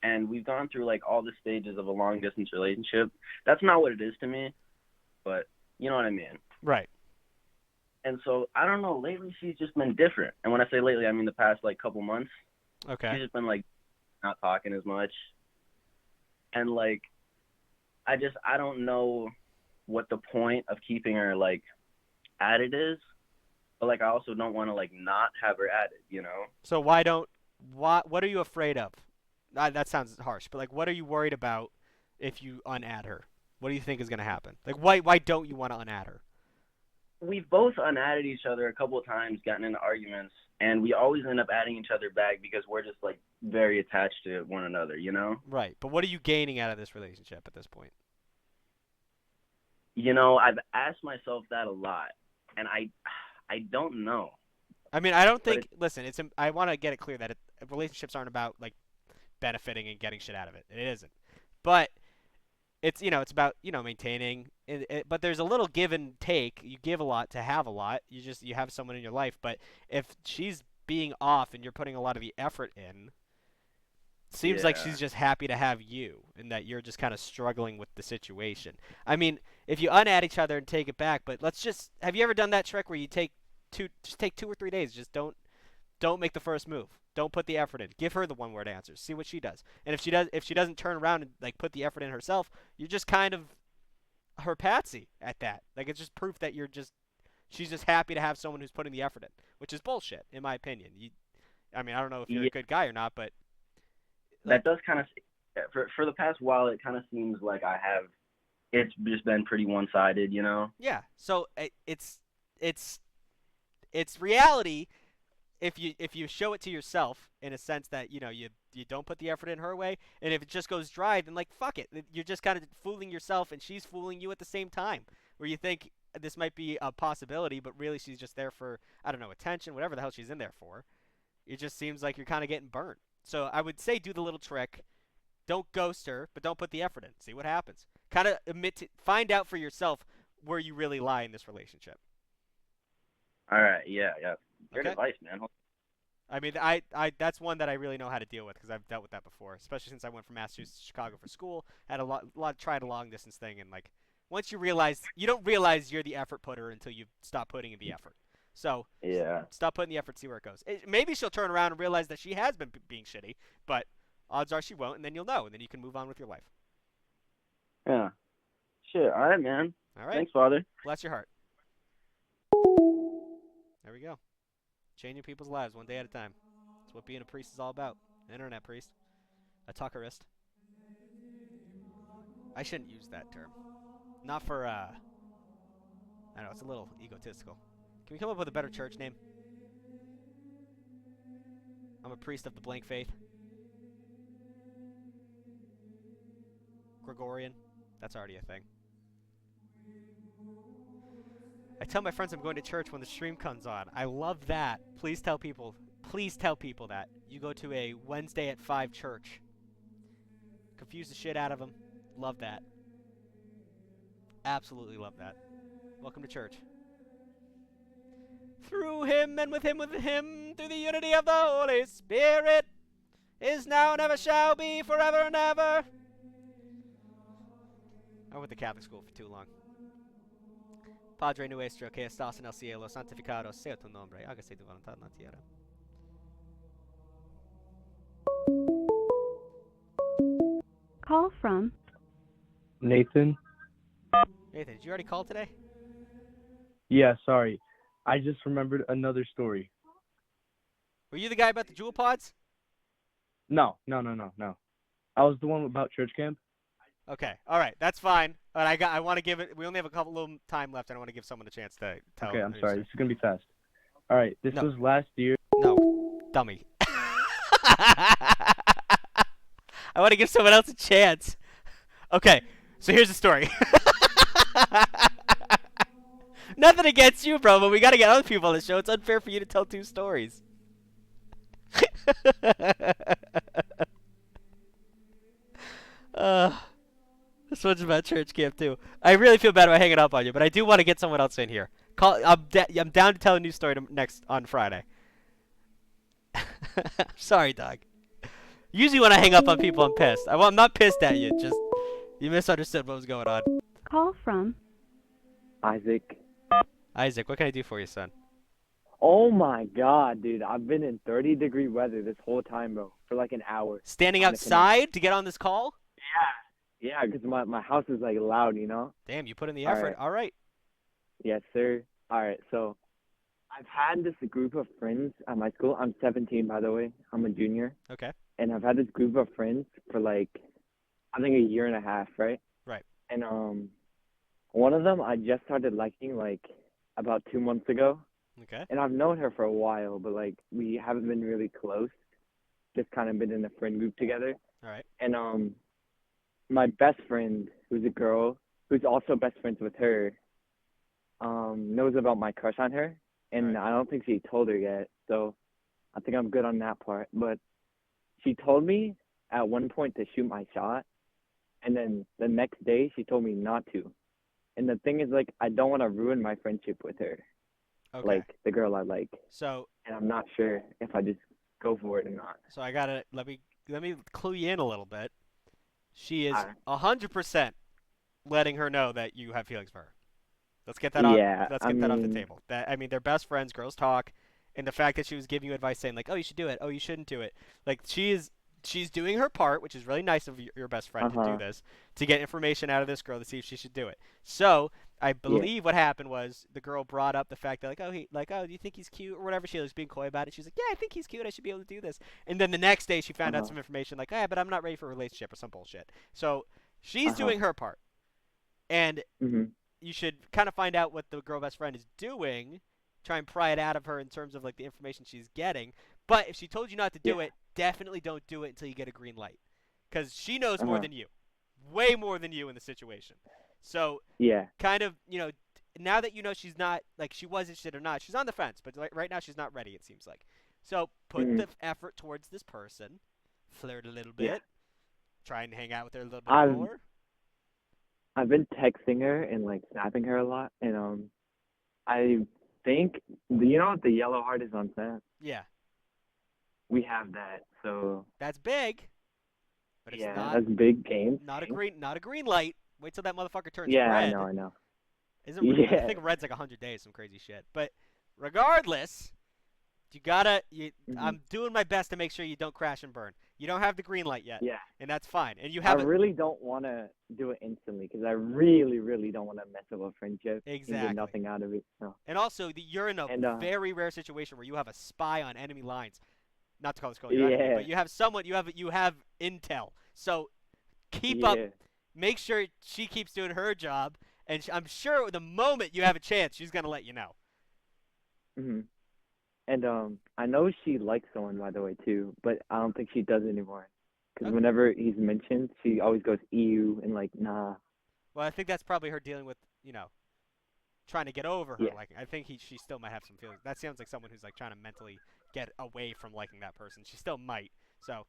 And we've gone through like all the stages of a long distance relationship. That's not what it is to me, but you know what I mean. Right. And so I don't know, lately she's just been different. And when I say lately, I mean the past like couple months. Okay. She's just been like not talking as much. And like I don't know what the point of keeping her like added is. But like I also don't want to like not have her added, you know? So what are you afraid of? That sounds harsh, but like what are you worried about if you unadd her? What do you think is going to happen? Like why don't you want to unadd her? We've both unadded each other a couple of times, gotten into arguments, and we always end up adding each other back because we're just like very attached to one another, you know? Right. But what are you gaining out of this relationship at this point? You know, I've asked myself that a lot, and I don't know. I mean, I don't think. Listen, I want to get it clear that relationships aren't about like benefiting and getting shit out of it. It isn't. But it's it's about maintaining. But there's a little give and take. You give a lot to have a lot. You have someone in your life. But if she's being off and you're putting a lot of the effort in, seems like she's just happy to have you, and that you're just kind of struggling with the situation. I mean, if you unadd each other and take it back, but have you ever done that trick where you take 2 or 3 days, just don't make the first move. Don't put the effort in. Give her the one-word answers. See what she does. And if she doesn't turn around and like put the effort in herself, you're just kind of her patsy at that. Like it's just proof that she's just happy to have someone who's putting the effort in, which is bullshit in my opinion. I mean, I don't know if you're a good guy or not, but that does kind of for the past while it kind of seems like it's just been pretty one-sided, you know? Yeah. So it's reality if you show it to yourself in a sense that you don't put the effort in her way, and if it just goes dry, then like fuck it, you're just kind of fooling yourself and she's fooling you at the same time, where you think this might be a possibility, but really she's just there for, I don't know, attention, whatever the hell she's in there for. It just seems like you're kind of getting burnt. So I would say do the little trick. Don't ghost her, but don't put the effort in. See what happens. Kind of find out for yourself where you really lie in this relationship. All right, yeah. Good advice, man. I mean, I that's one that I really know how to deal with because I've dealt with that before, especially since I went from Massachusetts to Chicago for school. I had a lot tried a long distance thing, and like once you don't realize you're the effort putter until you stop putting in the effort. So stop putting the effort, see where it goes. Maybe she'll turn around and realize that she has been being shitty, but odds are she won't, and then you'll know, and then you can move on with your life. Yeah. Shit. All right, man. All right. Thanks, Father. Bless your heart. There we go. Changing people's lives one day at a time. That's what being a priest is all about. An internet priest. A Tuckerist. I shouldn't use that term. Not for, I know, it's a little egotistical. Can we come up with a better church name? I'm a priest of the blank faith. Gregorian. That's already a thing. I tell my friends I'm going to church when the stream comes on. I love that. Please tell people that. You go to a Wednesday at 5 church. Confuse the shit out of them. Love that. Absolutely love that. Welcome to church. through him, and with him, through the unity of the Holy Spirit, is now, never shall be, forever and ever. I went to Catholic school for too long. Padre nuestro que estás en el cielo, santificado sea tu nombre, hágase tu voluntad en la tierra. Call from Nathan? Nathan, did you already call today? Yeah, sorry. I just remembered another story. Were you the guy about the jewel pods? No. I was the one about church camp. Okay, all right, that's fine. But I want to give it. We only have a couple little time left, and I want to give someone a chance to tell. Okay, I'm who's sorry. there. This is gonna be fast. All right, this No. was last year. No, dummy. I want to give someone else a chance. Okay, so here's the story. Nothing against you, bro, but we got to get other people on the show. It's unfair for you to tell two stories. This one's about church camp too. I really feel bad about hanging up on you, but I do want to get someone else in here. I'm down to tell a new story next on Friday. Sorry, Doug. Usually when I hang up on people, I'm pissed. I'm not pissed at you. Just you misunderstood what was going on. Call from Isaac. Isaac, what can I do for you, son? Oh my god, dude. I've been in 30-degree weather this whole time, bro, for like an hour. Standing on the canal. outside to get on this call? Yeah, because my house is like loud, you know? Damn, you put in the All effort. right. All right. Yes, sir. All right, so I've had this group of friends at my school. I'm 17, by the way. I'm a junior. Okay. And I've had this group of friends for like, I think a year and a half, right? Right. And one of them I just started liking like about 2 months ago. Okay. And I've known her for a while, but like we haven't been really close. Just kind of been in a friend group together. All right. And my best friend, who's a girl, who's also best friends with her, knows about my crush on her, and I don't think she told her yet. So I think I'm good on that part. But she told me at one point to shoot my shot, and then the next day she told me not to. And the thing is, like, I don't want to ruin my friendship with her. Okay. Like the girl I like. So. And I'm not sure if I just go for it or not. So I gotta let me clue you in a little bit. She is 100% letting her know that you have feelings for her. Let's get that off. Yeah, Let's get that off the table. They're best friends. Girls talk, and the fact that she was giving you advice, saying like, "Oh, you should do it. Oh, you shouldn't do it." Like she's doing her part, which is really nice of your best friend to do this, to get information out of this girl to see if she should do it. So I believe what happened was the girl brought up the fact that do you think he's cute or whatever? She was being coy about it. She's like, yeah, I think he's cute. I should be able to do this. And then the next day she found out some information like, but I'm not ready for a relationship or some bullshit. So she's doing her part, and you should kind of find out what the girl best friend is doing, try and pry it out of her in terms of like the information she's getting. But if she told you not to do it, definitely don't do it until you get a green light, because she knows more than you, way more than you in the situation. So kind of, now that you know she's not, like, she was interested or not, she's on the fence, but right now she's not ready, it seems like. So put the effort towards this person, flirt a little bit, try and hang out with her a little bit more. I've been texting her and like snapping her a lot, and I think the yellow heart is on Snap. Yeah. We have that, so that's big. But it's not, that's big game. Not a green light. Wait till that motherfucker turns red. Yeah, I know. I think red's like 100 days, some crazy shit. But regardless, you gotta. I'm doing my best to make sure you don't crash and burn. You don't have the green light yet. Yeah. And that's fine. And you have. I really don't want to do it instantly because I really, really don't want to mess up a friendship. Exactly. And get nothing out of it. So. And also, you're in a very rare situation where you have a spy on enemy lines. Not to call this girl your enemy, but you have someone. You have intel. So keep up. Make sure she keeps doing her job, and I'm sure the moment you have a chance, she's gonna let you know. And I know she likes someone, by the way, too, but I don't think she does anymore. Because whenever he's mentioned, she always goes ew and like nah. Well, I think that's probably her dealing with trying to get over her liking. I think she still might have some feelings. That sounds like someone who's like trying to mentally get away from liking that person. She still might. So.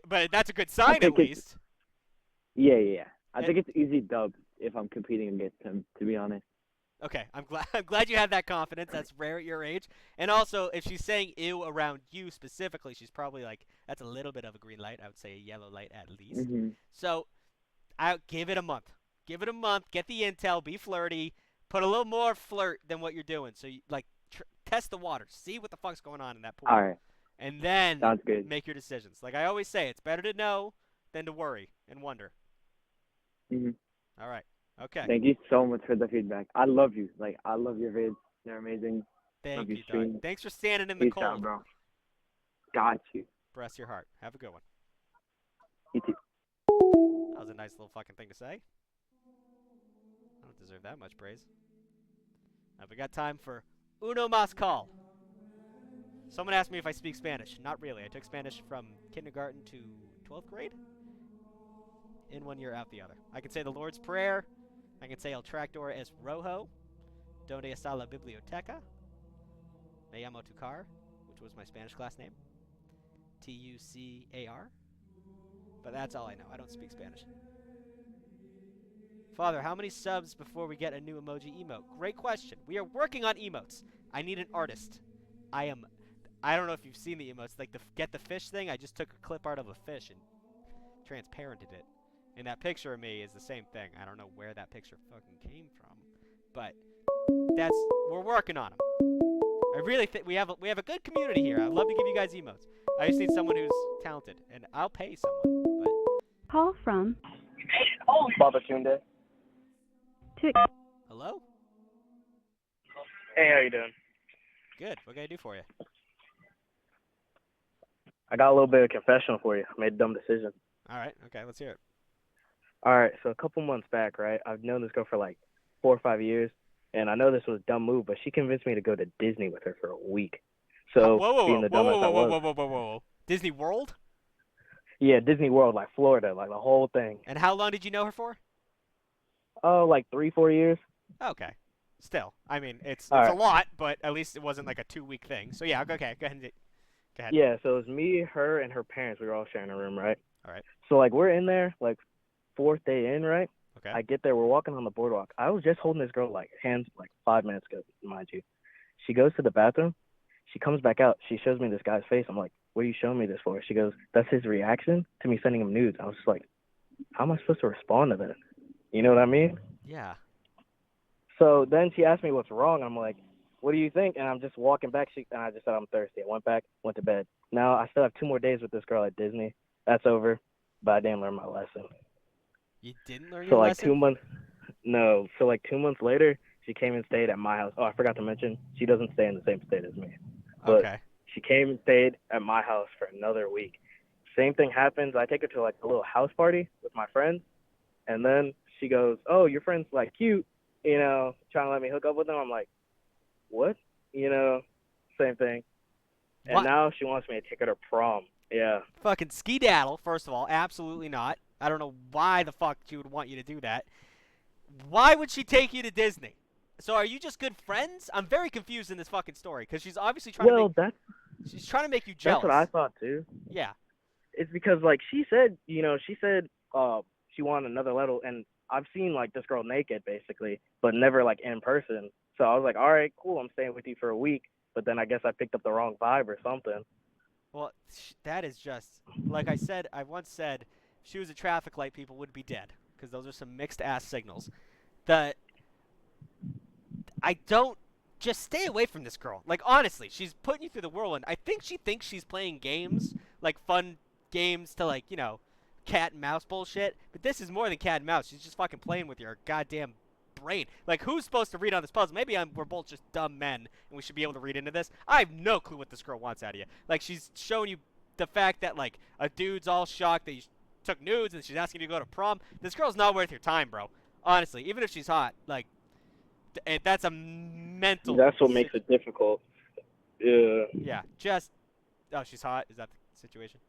But that's a good sign at least. Yeah. I think it's easy dubs if I'm competing against him, to be honest. Okay, I'm glad I'm glad you have that confidence. That's rare at your age. And also, if she's saying ew around you specifically, she's probably like, that's a little bit of a green light. I would say a yellow light at least. Mhm. So, I give it a month. Give it a month. Get the intel. Be flirty. Put a little more flirt than what you're doing. So you like test the waters. See what the fuck's going on in that pool. All right. And then Sounds good. make your decisions. Like I always say, it's better to know than to worry and wonder. Mhm. All right. Okay. Thank you so much for the feedback. I love you. Like I love your vids. They're amazing. Thank love you, your Tugg. stream. Thanks for standing in the Peace cold. out, bro. Got you. Bless your heart. Have a good one. You too. That was a nice little fucking thing to say. I don't deserve that much praise. Now we got time for Uno Mas Call. Someone asked me if I speak Spanish. Not really. I took Spanish from kindergarten to 12th grade. In one year, out the other. I can say the Lord's Prayer. I can say El Tractor es Rojo. Donde está la biblioteca? Me llamo Tucar, which was my Spanish class name. Tucar. But that's all I know. I don't speak Spanish. Father, how many subs before we get a new emoji emote? Great question. We are working on emotes. I need an artist. I don't know if you've seen the emotes. Like the get the fish thing, I just took a clip art of a fish and transparented it. And that picture of me is the same thing. I don't know where that picture fucking came from. But we're working on them. I really think we have a good community here. I'd love to give you guys emotes. I just need someone who's talented, and I'll pay someone. But Call from Baba Tunde. Tugg. hello? Hey, how you doing? Good. What can I do for you? I got a little bit of confession for you. I made a dumb decision. All right. Okay, let's hear it. All right, so a couple months back, right, I've known this girl for like 4 or 5 years, and I know this was a dumb move, but she convinced me to go to Disney with her for a week. So, being the dumbass I was. Whoa. Disney World? Yeah, Disney World, like Florida, like the whole thing. And how long did you know her for? Oh, like 3, 4 years. Okay. Still, I mean, it's All a right. lot, but at least it wasn't like a 2-week thing. So yeah, okay, go ahead. Go ahead. Yeah, so it was me, her, and her parents. We were all sharing a room, right? All right. So, like, we're in there, like, 4th day in, right? Okay. I get there, we're walking on the boardwalk. I was just holding this girl, like, hands, like, 5 minutes ago, mind you. She goes to the bathroom. She comes back out. She shows me this guy's face. I'm like, what are you showing me this for? She goes, that's his reaction to me sending him nudes. I was just like, how am I supposed to respond to that? You know what I mean? Yeah. So then she asked me what's wrong. I'm like, what do you think? And I'm just walking back. And I just said I'm thirsty. I went back, went to bed. Now I still have 2 more days with this girl at Disney. That's over. But I didn't learn my lesson. You didn't learn So your like lesson? 2 months. No. So like 2 months later, she came and stayed at my house. Oh, I forgot to mention, she doesn't stay in the same state as me. But Okay. she came and stayed at my house for another week. Same thing happens. I take her to like a little house party with my friends, and then she goes, "Oh, your friend's like cute, you know, trying to let me hook up with them." I'm like, "What?" You know, same thing. And What? now she wants me to take her to prom. Yeah. Fucking skedaddle, first of all. Absolutely not. I don't know why the fuck she would want you to do that. Why would she take you to Disney? So are you just good friends? I'm very confused in this fucking story because she's obviously trying to make she's trying to make you jealous. That's what I thought too. Yeah. It's because like she said she wanted another level, and I've seen like this girl naked basically, but never like in person. So I was like, all right, cool, I'm staying with you for a week. But then I guess I picked up the wrong vibe or something. Well, that is just like I said. I once said, if she was a traffic light, people would be dead because those are some mixed ass signals. I don't just stay away from this girl. Like honestly, she's putting you through the whirlwind. I think she thinks she's playing games, like fun games to like, you know, cat and mouse bullshit. But this is more than cat and mouse. She's just fucking playing with your goddamn brain. Like who's supposed to read on this puzzle? Maybe we're both just dumb men and we should be able to read into this. I have no clue what this girl wants out of you. Like she's showing you the fact that like a dude's all shocked that you took nudes and she's asking you to go to prom. This girl's not worth your time, bro. Honestly, even if she's hot, like that's a mental. That's what makes it difficult. Yeah. Yeah, just. Oh, she's hot. Is that the situation?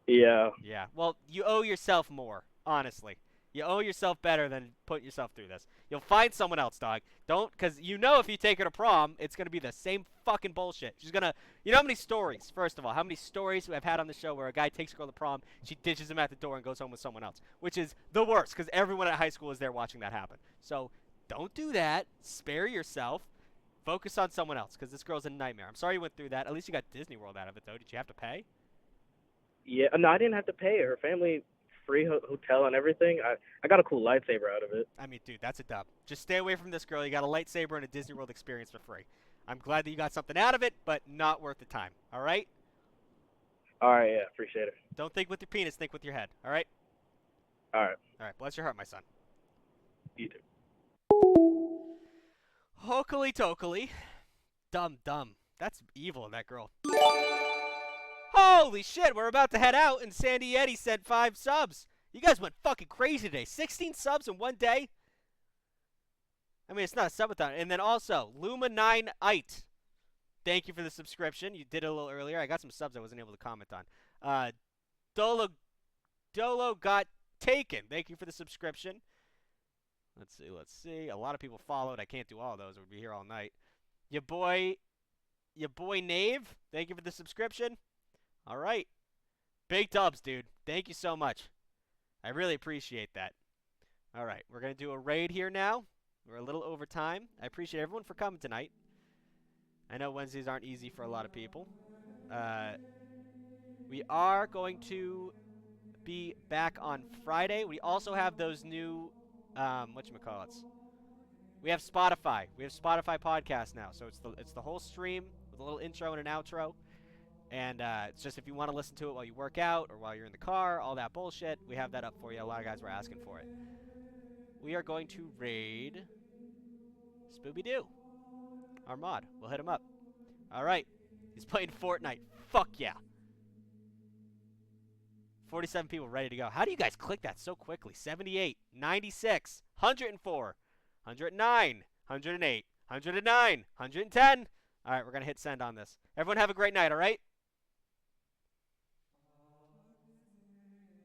Yeah. Yeah. Well, you owe yourself more. Honestly, you owe yourself better than putting yourself through this. You'll find someone else, dog. Don't, because you know if you take her to prom, it's gonna be the same fucking bullshit. She's gonna. You know how many stories? First of all, how many stories I've had on the show where a guy takes a girl to prom, she ditches him at the door and goes home with someone else, which is the worst because everyone at high school is there watching that happen. So Don't do that. Spare yourself. Focus on someone else, because this girl's a nightmare. I'm sorry you went through that. At least you got Disney World out of it, though. Did you have to pay? Yeah, no, I didn't have to pay. Her family free hotel and everything. I got a cool lightsaber out of it. I mean, dude, that's a dub. Just stay away from this girl. You got a lightsaber and a Disney World experience for free. I'm glad that you got something out of it, but not worth the time. All right? All right, yeah, appreciate it. Don't think with your penis, think with your head. All right? All right. All right, bless your heart, my son. You too. Hokely tokely. Dumb. That's evil in that girl. Holy shit, we're about to head out, and Sandy Eddie sent 5 subs. You guys went fucking crazy today. 16 subs in one day? I mean, it's not a subathon. And then also, Luma9ite. Thank you for the subscription. You did it a little earlier. I got some subs I wasn't able to comment on. Dolo got taken. Thank you for the subscription. Let's see. A lot of people followed. I can't do all of those. We'll be here all night. Your boy Nave. Thank you for the subscription. All right. Big dubs, dude. Thank you so much. I really appreciate that. All right. We're going to do a raid here now. We're a little over time. I appreciate everyone for coming tonight. I know Wednesdays aren't easy for a lot of people. We are going to be back on Friday. We also have those new, whatchamacallits. We have Spotify. We have Spotify podcast now. So it's the whole stream with a little intro and an outro. And it's just if you want to listen to it while you work out or while you're in the car, all that bullshit, we have that up for you. A lot of guys were asking for it. We are going to raid Spooby-Doo, our mod. We'll hit him up. All right. He's playing Fortnite. Fuck yeah. 47 people ready to go. How do you guys click that so quickly? 78, 96, 104, 109, 108, 109, 110. All right, we're going to hit send on this. Everyone have a great night, all right?